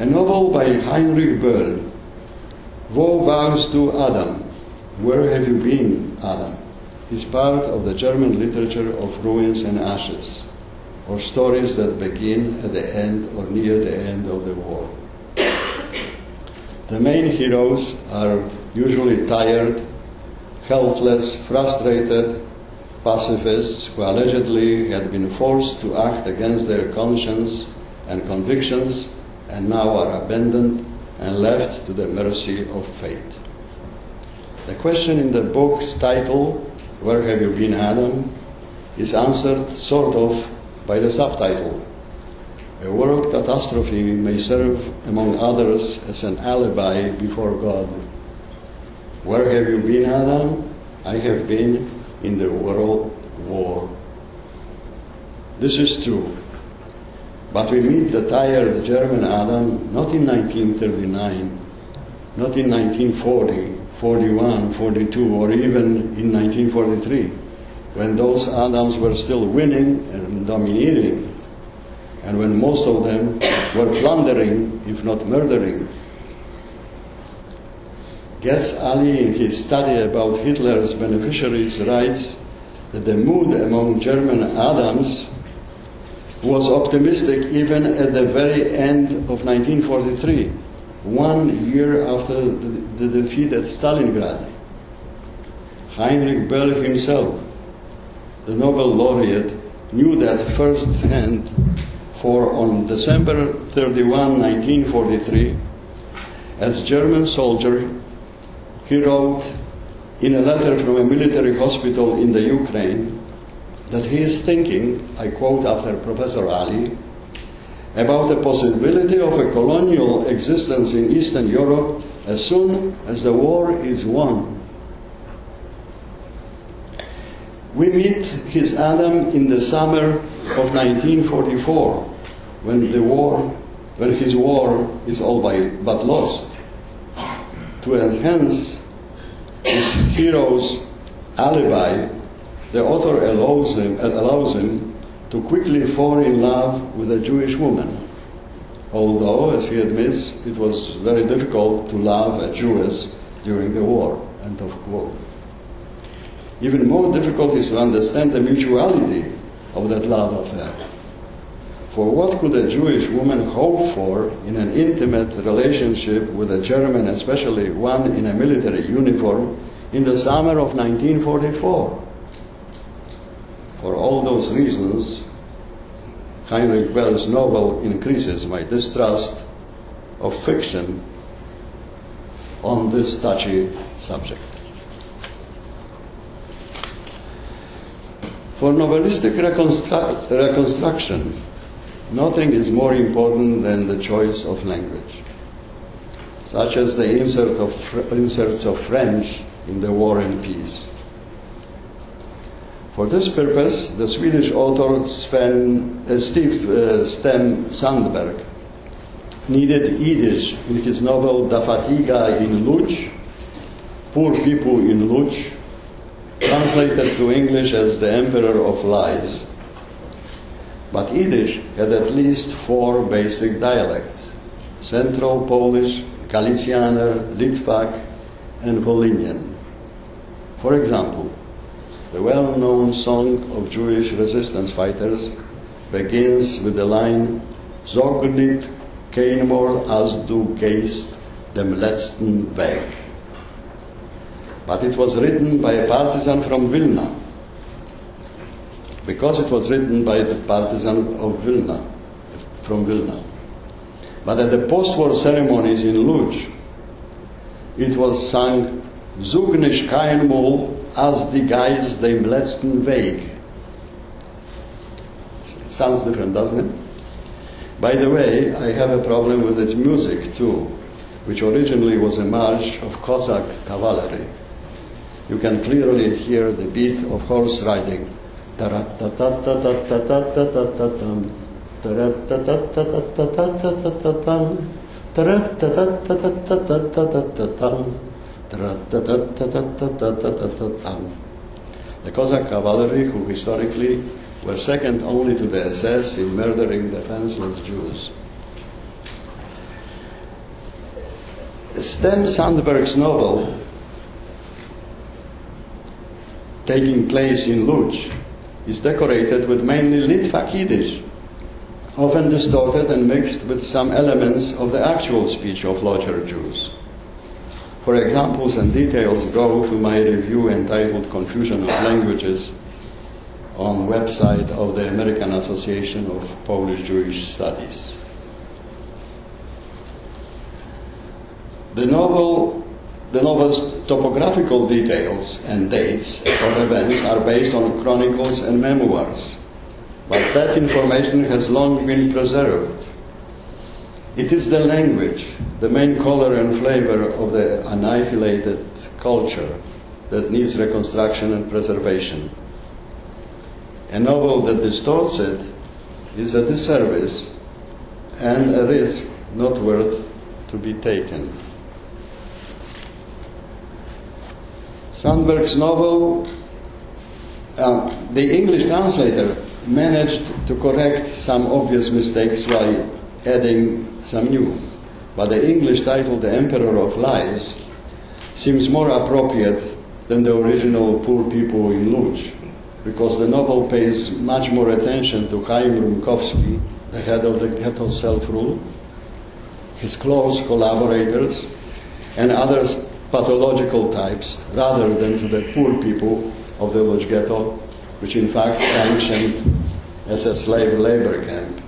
A novel by Heinrich Böll, Woe Vows to Adam, Where Have You Been, Adam, is part of the German literature of ruins and ashes, or stories that begin at the end or near the end of the war. The main heroes are usually tired, helpless, frustrated pacifists who allegedly had been forced to act against their conscience and convictions and now are abandoned and left to the mercy of fate. The question in the book's title, Where Have You Been, Adam?, is answered sort of by the subtitle. A world catastrophe may serve, among others, as an alibi before God. Where have you been, Adam? I have been in the world war. This is true. But we meet the tired German Adam not in 1939, not in 1940, 41, 42, or even in 1943, when those Adams were still winning and domineering, and when most of them were plundering, if not murdering. Getz Ali, in his study about Hitler's beneficiaries, writes that the mood among German Adams was optimistic even at the very end of 1943, 1 year after the defeat at Stalingrad. Henryk Grynberg himself, the Nobel laureate, knew that firsthand, for on December 31, 1943, as German soldier, he wrote in a letter from a military hospital in the Ukraine that he is thinking, I quote after Professor Ali, about the possibility of a colonial existence in Eastern Europe as soon as the war is won. We meet his Adam in the summer of 1944, when his war is all but lost. To enhance his hero's alibi, the author allows him to quickly fall in love with a Jewish woman, although, as he admits, it was very difficult to love a Jewess during the war, end of quote. Even more difficult is to understand the mutuality of that love affair. For what could a Jewish woman hope for in an intimate relationship with a German, especially one in a military uniform, in the summer of 1944? For all those reasons, Henryk Grynberg's novel increases my distrust of fiction on this touchy subject. For novelistic reconstruction, nothing is more important than the choice of language, such as the inserts of French in The War and Peace. For this purpose, the Swedish author Stem Sandberg needed Yiddish in his novel Da Fatiga in Łódź, Poor People in Łódź, translated to English as The Emperor of Lies. But Yiddish had at least 4 basic dialects: Central Polish, Galicianer, Litvak, and Volhynian. For example, the well-known song of Jewish resistance fighters begins with the line "Zog niet keinmor als du gehst dem letzten Weg." But it was written by a partisan from Vilna. Because it was written by the partisan of Vilna, from Vilna. But at the post-war ceremonies in Łódź, it was sung "Zug nicht keinmol als die Geist dem letzten Weg." It sounds different, doesn't it? By the way, I have a problem with its music too, which originally was a march of Cossack cavalry. You can clearly hear the beat of horse riding. The Cossack cavalry, who historically were second only to the SS in murdering defenseless Jews. Stem Sandberg's novel, taking place in Łódź, is decorated with mainly Litvak Yiddish, often distorted and mixed with some elements of the actual speech of Locher Jews. For examples and details, go to my review entitled Confusion of Languages on website of the American Association of Polish Jewish Studies. The novel's topographical details and dates of events are based on chronicles and memoirs, but that information has long been preserved. It is the language, the main color and flavor of the annihilated culture, that needs reconstruction and preservation. A novel that distorts it is a disservice and a risk not worth to be taken. Sandberg's novel, the English translator managed to correct some obvious mistakes while adding some new, but the English title, The Emperor of Lies, seems more appropriate than the original Poor People in Łódź, because the novel pays much more attention to Chaim Rumkowski, the head of the ghetto self-rule, his close collaborators, and other pathological types, rather than to the poor people of the Lodz ghetto, which in fact functioned as a slave labor camp.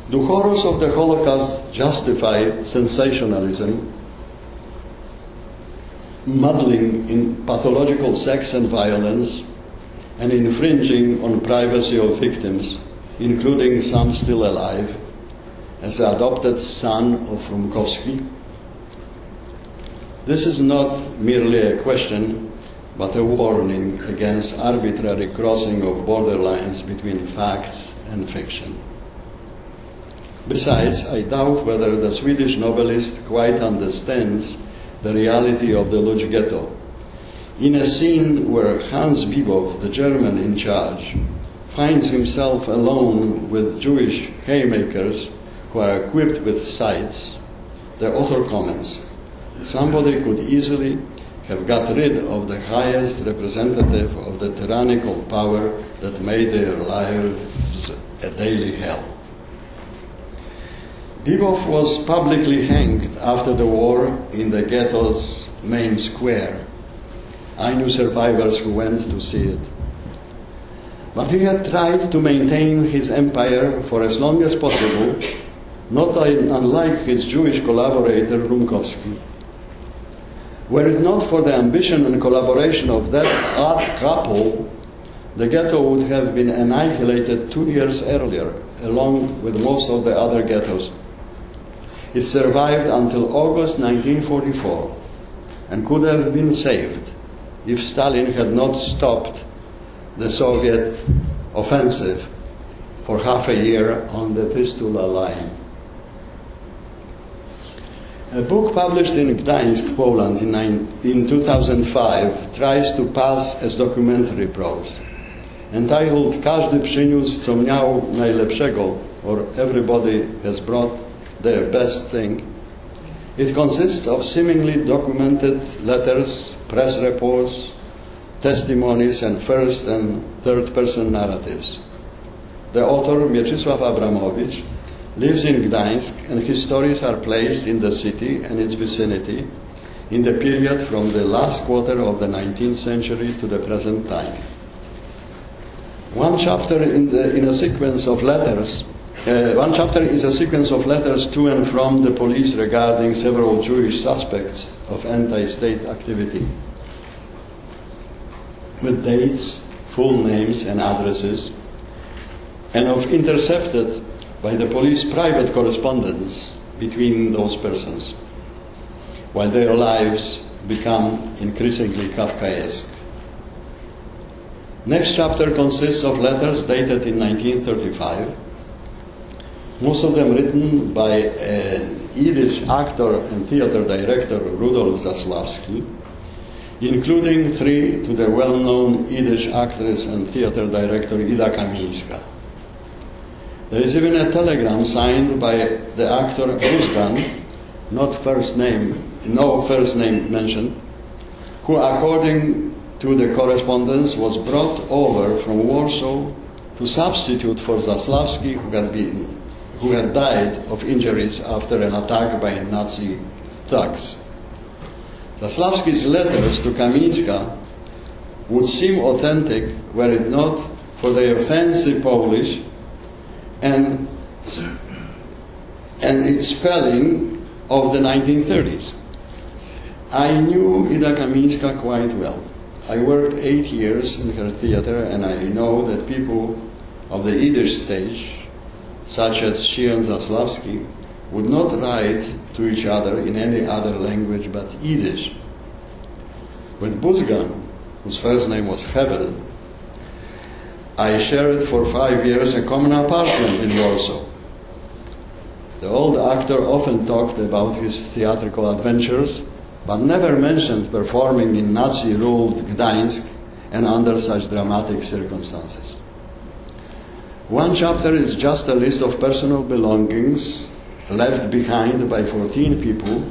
Do horrors of the Holocaust justify sensationalism, muddling in pathological sex and violence, and infringing on privacy of victims, including some still alive, as the adopted son of Rumkowski? This is not merely a question, but a warning against arbitrary crossing of borderlines between facts and fiction. Besides, I doubt whether the Swedish novelist quite understands the reality of the Lodz ghetto. In a scene where Hans Bibov, the German in charge, finds himself alone with Jewish haymakers who are equipped with scythes, the author comments, "Somebody could easily have got rid of the highest representative of the tyrannical power that made their lives a daily hell." Bibov was publicly hanged after the war in the ghetto's main square. I knew survivors who went to see it. But he had tried to maintain his empire for as long as possible, not unlike his Jewish collaborator Rumkowski. Were it not for the ambition and collaboration of that odd couple, the ghetto would have been annihilated 2 years earlier, along with most of the other ghettos. It survived until August 1944 and could have been saved if Stalin had not stopped the Soviet offensive for half a year on the Vistula line. A book published in Gdańsk, Poland in 2005 tries to pass as documentary prose. Entitled "Każdy przyniósł co miał najlepszego" or "Everybody has brought their best thing," it consists of seemingly documented letters, press reports, testimonies, and first and third person narratives. The author, Mieczysław Abramowicz, lives in Gdańsk, and his stories are placed in the city and its vicinity in the period from the last quarter of the 19th century to the present time. One chapter is a sequence of letters to and from the police regarding several Jewish suspects of anti-state activity, with dates, full names and addresses, and of intercepted by the police private correspondence between those persons, while their lives become increasingly Kafkaesque. Next chapter consists of letters dated in 1935, most of them written by a Yiddish actor and theater director Rudolf Zasławski, including 3 to the well-known Yiddish actress and theater director Ida Kamińska. There is even a telegram signed by the actor Buzgan, no first name mentioned, who, according to the correspondence, was brought over from Warsaw to substitute for Zasławski, who had died of injuries after an attack by Nazi thugs. Zasławski's letters to Kamińska would seem authentic were it not for their fancy Polish and its spelling of the 1930s. I knew Ida Kamińska quite well. I worked 8 years in her theater, and I know that people of the Yiddish stage, such as she and Zasławski, would not write to each other in any other language but Yiddish. With Buzgan, whose first name was Hevel, I shared for 5 years a common apartment in Warsaw. The old actor often talked about his theatrical adventures, but never mentioned performing in Nazi-ruled Gdańsk and under such dramatic circumstances. One chapter is just a list of personal belongings left behind by 14 people,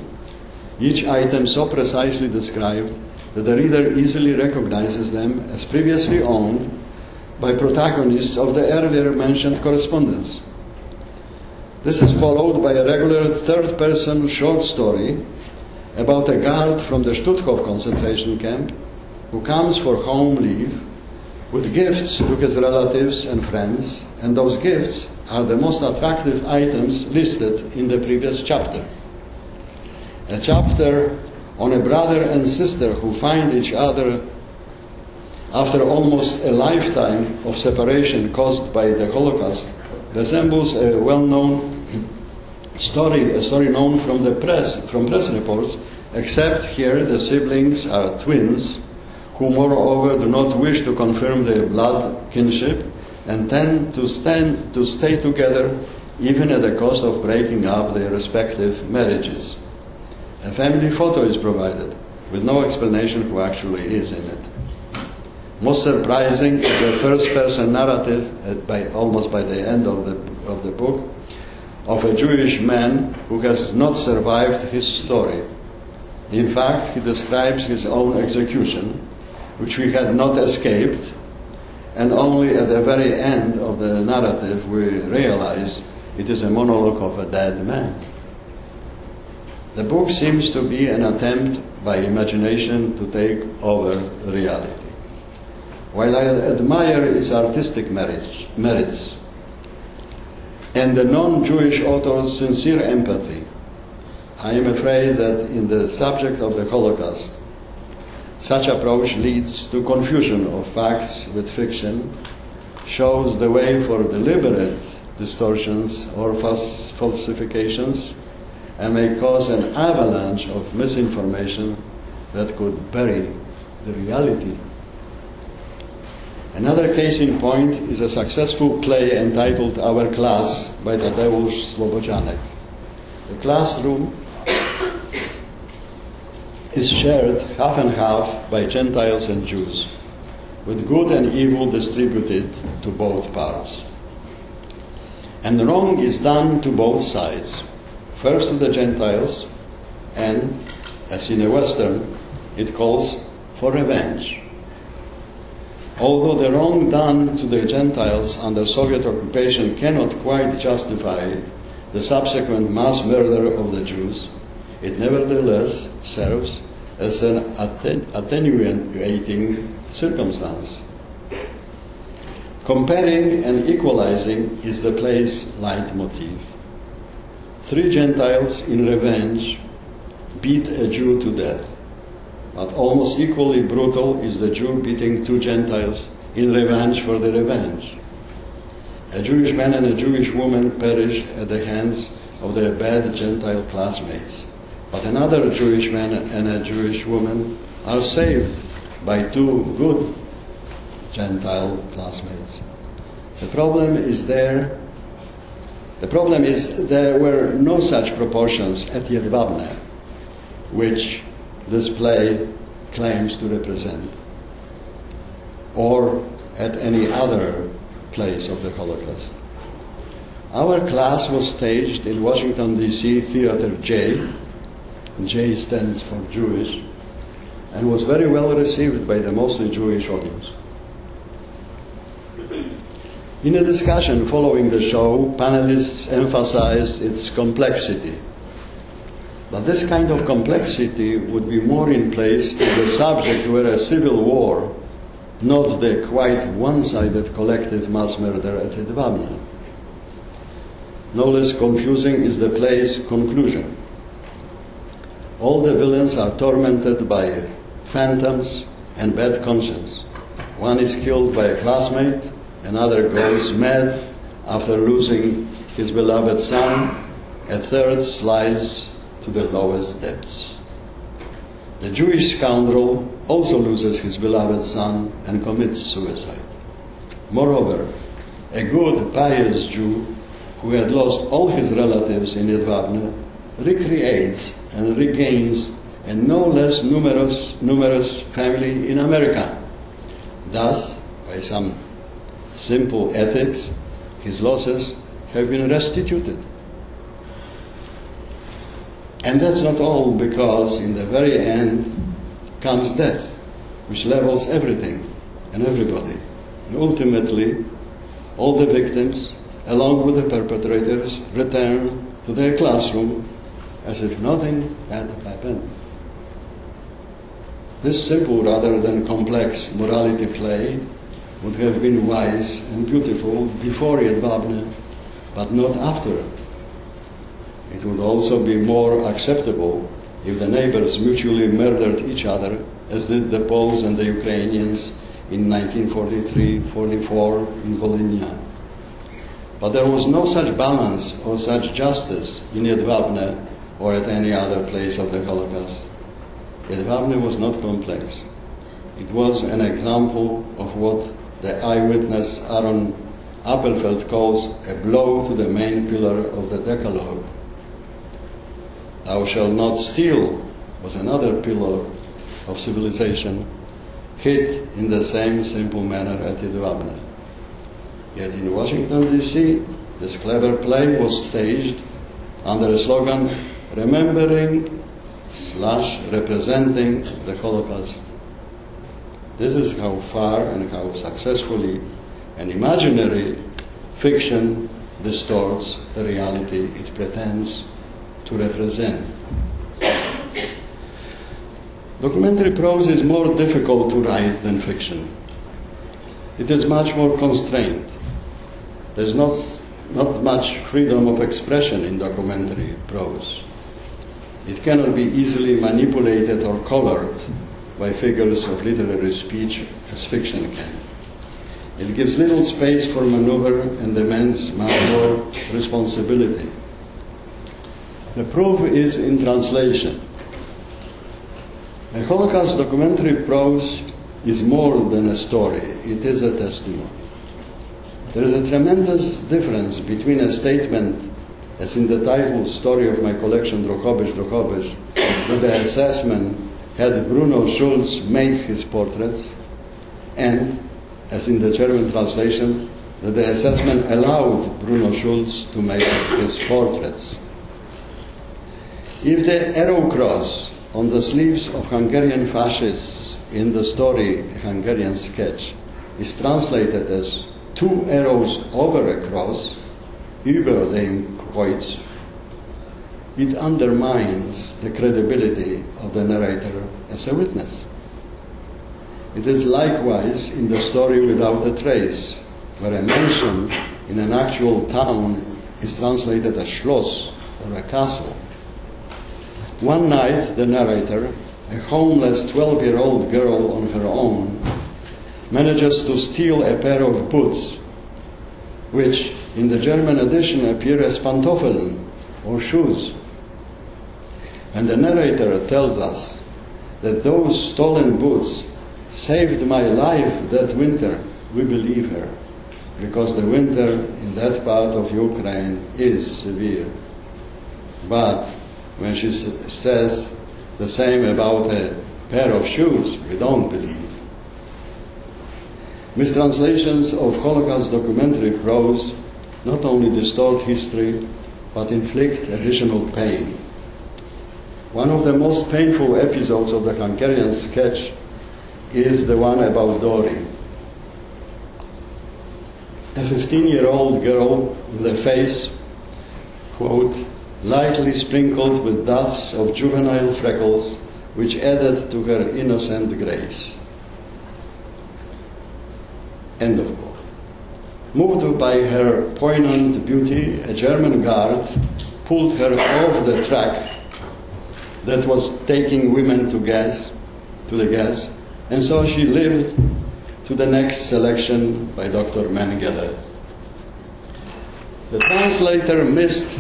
each item so precisely described that the reader easily recognizes them as previously owned by protagonists of the earlier mentioned correspondence. This is followed by a regular third-person short story about a guard from the Stutthof concentration camp who comes for home leave with gifts to his relatives and friends, and those gifts are the most attractive items listed in the previous chapter. A chapter on a brother and sister who find each other after almost a lifetime of separation caused by the Holocaust resembles a well-known story, a story known from the press, from press reports, except here the siblings are twins who moreover do not wish to confirm their blood kinship and tend to stay together even at the cost of breaking up their respective marriages. A family photo is provided, with no explanation who actually is in it. Most surprising is the first-person narrative, almost by the end of the book, of a Jewish man who has not survived his story. In fact, he describes his own execution, which we had not escaped, and only at the very end of the narrative we realize it is a monologue of a dead man. The book seems to be an attempt by imagination to take over reality. While I admire its artistic merits and the non-Jewish author's sincere empathy, I am afraid that in the subject of the Holocaust, such approach leads to confusion of facts with fiction, shows the way for deliberate distortions or falsifications, and may cause an avalanche of misinformation that could bury the reality. Another case in point is a successful play entitled Our Class by Tadeusz Słobodzianek. The classroom is shared half and half by Gentiles and Jews, with good and evil distributed to both parts. And wrong is done to both sides. First to the Gentiles, and, as in a Western, it calls for revenge. Although the wrong done to the Gentiles under Soviet occupation cannot quite justify the subsequent mass murder of the Jews, it nevertheless serves as an attenuating circumstance. Comparing and equalizing is the play's leitmotif. 3 Gentiles in revenge beat a Jew to death, but almost equally brutal is the Jew beating 2 Gentiles in revenge for the revenge. A Jewish man and a Jewish woman perished at the hands of their bad Gentile classmates, but another Jewish man and a Jewish woman are saved by 2 good Gentile classmates. The problem is there were no such proportions at Jedwabne, which this play claims to represent, or at any other place of the Holocaust. Our class was staged in Washington, D.C. Theater J. J stands for Jewish, and was very well received by the mostly Jewish audience. In a discussion following the show, panelists emphasized its complexity. But this kind of complexity would be more in place if the subject were a civil war, not the quite one-sided collective mass murder at Jedwabne. No less confusing is the play's conclusion. All the villains are tormented by phantoms and bad conscience. One is killed by a classmate, another goes mad after losing his beloved son, a third slides to the lowest depths. The Jewish scoundrel also loses his beloved son and commits suicide. Moreover, a good, pious Jew who had lost all his relatives in Jedwabne recreates and regains a no less numerous family in America. Thus, by some simple ethics, his losses have been restituted. And that's not all, because in the very end, comes death, which levels everything and everybody. And ultimately, all the victims, along with the perpetrators, return to their classroom as if nothing had happened. This simple rather than complex morality play would have been wise and beautiful before Jedwabne, but not after. It would also be more acceptable if the neighbors mutually murdered each other, as did the Poles and the Ukrainians in 1943-44 in Volhynia. But there was no such balance or such justice in Jedwabne or at any other place of the Holocaust. Jedwabne was not complex. It was an example of what the eyewitness Aaron Appelfeld calls a blow to the main pillar of the Decalogue. Thou shalt not steal was another pillar of civilization, hit in the same simple manner at Jedwabne. Yet in Washington, D.C., this clever play was staged under a slogan, remembering/representing the Holocaust. This is how far and how successfully an imaginary fiction distorts the reality it pretends to represent. Documentary prose is more difficult to write than fiction. It is much more constrained. There's not much freedom of expression in documentary prose. It cannot be easily manipulated or colored by figures of literary speech as fiction can. It gives little space for maneuver and demands much more responsibility. The proof is in translation. A Holocaust documentary prose is more than a story, it is a testimony. There is a tremendous difference between a statement, as in the title story of my collection, Drohobycz, that the SS men had Bruno Schulz make his portraits, and, as in the German translation, that the SS men allowed Bruno Schulz to make his portraits. If the arrow cross on the sleeves of Hungarian fascists in the story Hungarian Sketch is translated as two arrows over a cross, über dem Kreuz, it undermines the credibility of the narrator as a witness. It is likewise in the story Without a Trace, where a mansion in an actual town is translated as Schloss or a castle. One night, the narrator, a homeless 12-year-old girl on her own, manages to steal a pair of boots, which in the German edition appear as Pantoffeln, or shoes. And the narrator tells us that those stolen boots saved my life that winter. We believe her, because the winter in that part of Ukraine is severe. But when she says the same about a pair of shoes, we don't believe. Mistranslations of Holocaust documentary prose not only distort history, but inflict additional pain. One of the most painful episodes of the Hungarian Sketch is the one about Dori, a 15-year-old girl with a face, quote, lightly sprinkled with dots of juvenile freckles, which added to her innocent grace. End of quote. Moved by her poignant beauty, a German guard pulled her off the track that was taking women to the gas, and so she lived to the next selection by Dr. Mengele. The translator missed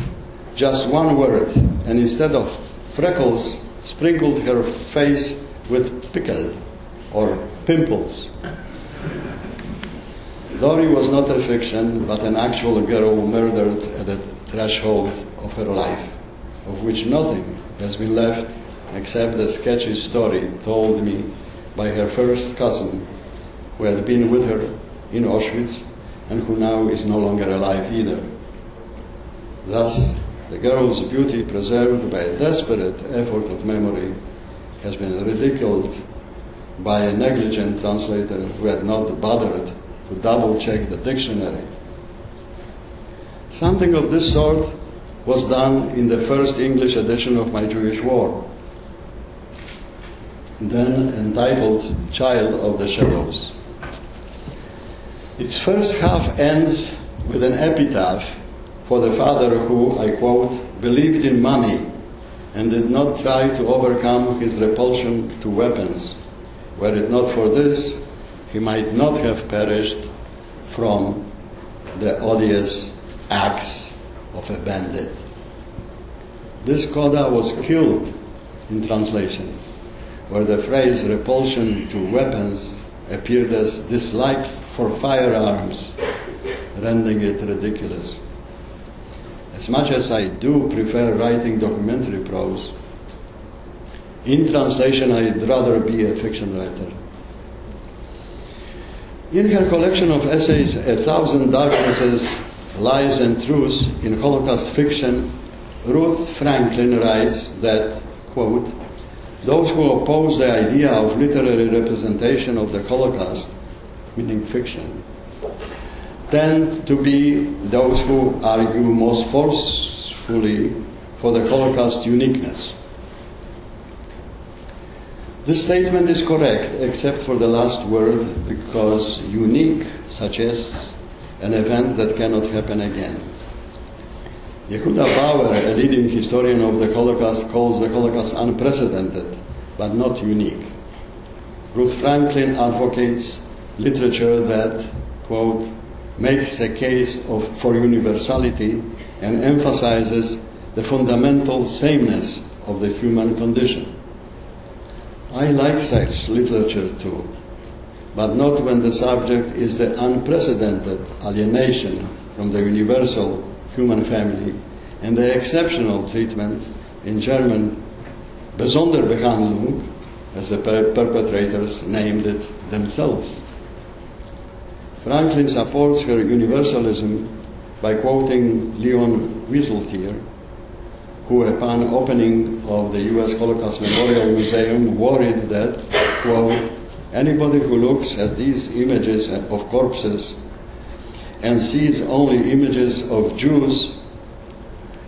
just one word, and instead of freckles, sprinkled her face with pickle, or pimples. Dori was not a fiction, but an actual girl murdered at the threshold of her life, of which nothing has been left except the sketchy story told me by her first cousin, who had been with her in Auschwitz and who now is no longer alive either. Thus, the girl's beauty, preserved by a desperate effort of memory, has been ridiculed by a negligent translator who had not bothered to double-check the dictionary. Something of this sort was done in the first English edition of My Jewish War, then entitled Child of the Shadows. Its first half ends with an epitaph for the father who, I quote, believed in money and did not try to overcome his repulsion to weapons. Were it not for this, he might not have perished from the odious axe of a bandit. This coda was killed in translation, where the phrase repulsion to weapons appeared as dislike for firearms, rendering it ridiculous. As much as I do prefer writing documentary prose, in translation I'd rather be a fiction writer. In her collection of essays, 1,000 Darknesses, Lies and Truths in Holocaust Fiction, Ruth Franklin writes that, quote, those who oppose the idea of literary representation of the Holocaust, meaning fiction, tend to be those who argue most forcefully for the Holocaust's uniqueness. This statement is correct, except for the last word, because unique suggests an event that cannot happen again. Yehuda Bauer, a leading historian of the Holocaust, calls the Holocaust unprecedented, but not unique. Ruth Franklin advocates literature that, quote, makes a case for universality and emphasizes the fundamental sameness of the human condition. I like such literature too, but not when the subject is the unprecedented alienation from the universal human family and the exceptional treatment, in German, Besonderbehandlung, as the perpetrators named it themselves. Franklin supports her universalism by quoting Leon Wieseltier, who upon opening of the U.S. Holocaust Memorial Museum worried that, quote, anybody who looks at these images of corpses and sees only images of Jews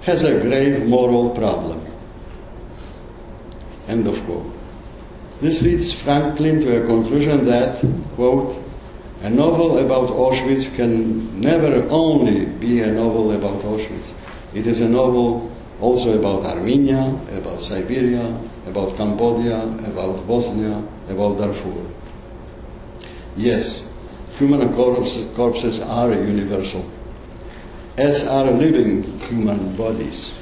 has a grave moral problem. End of quote. This leads Franklin to a conclusion that, quote, a novel about Auschwitz can never only be a novel about Auschwitz. It is a novel also about Armenia, about Siberia, about Cambodia, about Bosnia, about Darfur. Yes, human corpses are universal, as are living human bodies.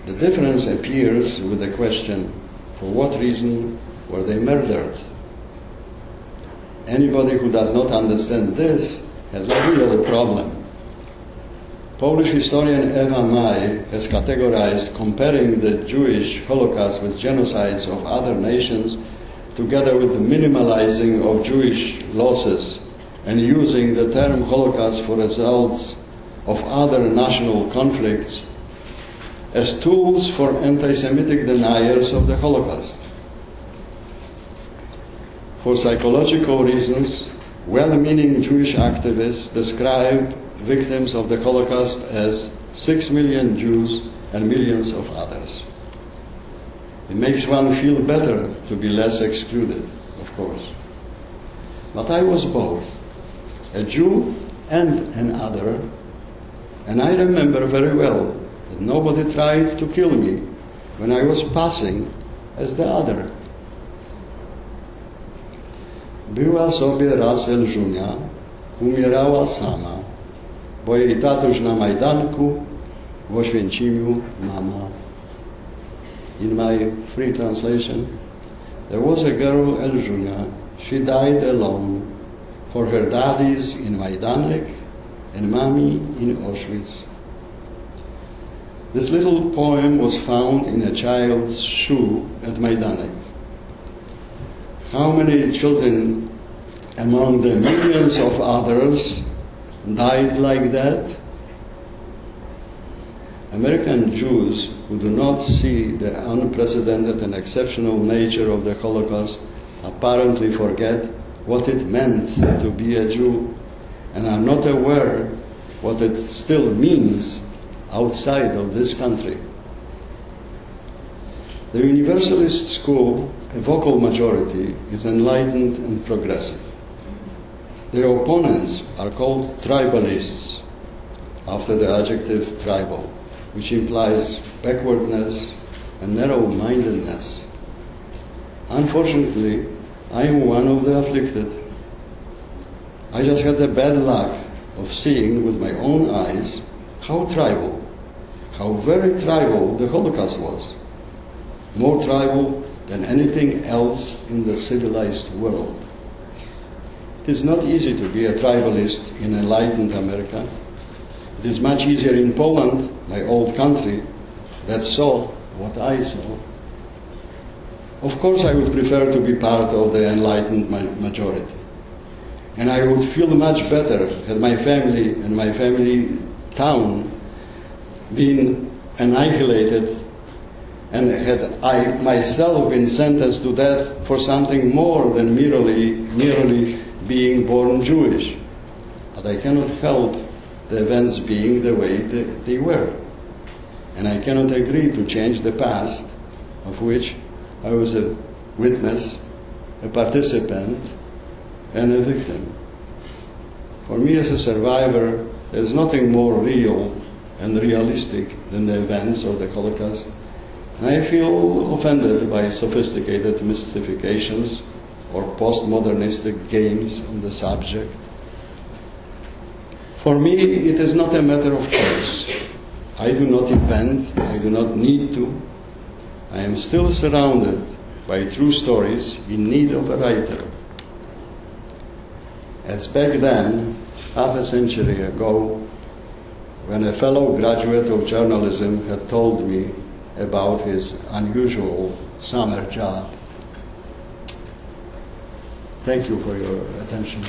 The difference appears with the question, for what reason were they murdered? Anybody who does not understand this has a real problem. Polish historian Ewa Maj has categorized comparing the Jewish Holocaust with genocides of other nations together with the minimalizing of Jewish losses and using the term Holocaust for results of other national conflicts as tools for anti-Semitic deniers of the Holocaust. For psychological reasons, well-meaning Jewish activists describe victims of the Holocaust as 6 million Jews and millions of others. It makes one feel better to be less excluded, of course. But I was both, a Jew and an other, and I remember very well that nobody tried to kill me when I was passing as the other. Była sobie raz Elżunia, umierała sama, bo jej tatuś na Majdanku, w Oświęcimiu mama. In my free translation, there was a girl, Elżunia. She died alone, for her daddies in Majdanek and mommy in Auschwitz. This little poem was found in a child's shoe at Majdanek. How many children among the millions of others died like that? American Jews who do not see the unprecedented and exceptional nature of the Holocaust apparently forget what it meant to be a Jew and are not aware what it still means outside of this country. The Universalist school, a vocal majority, is enlightened and progressive. Their opponents are called tribalists, after the adjective tribal, which implies backwardness and narrow-mindedness. Unfortunately, I am one of the afflicted. I just had the bad luck of seeing with my own eyes how tribal, how very tribal the Holocaust was. More tribal than anything else in the civilized world. It is not easy to be a tribalist in enlightened America. It is much easier in Poland, my old country, that saw what I saw. Of course, I would prefer to be part of the enlightened majority. And I would feel much better had my family and my family town been annihilated, and had I myself been sentenced to death for something more than merely being born Jewish. But I cannot help the events being the way they were. And I cannot agree to change the past, of which I was a witness, a participant, and a victim. For me as a survivor, there is nothing more real and realistic than the events of the Holocaust. And I feel offended by sophisticated mystifications or postmodernistic games on the subject. For me, it is not a matter of choice. I do not invent, I do not need to. I am still surrounded by true stories in need of a writer. As back then, half a century ago, when a fellow graduate of journalism had told me about his unusual summer job. Thank you for your attention.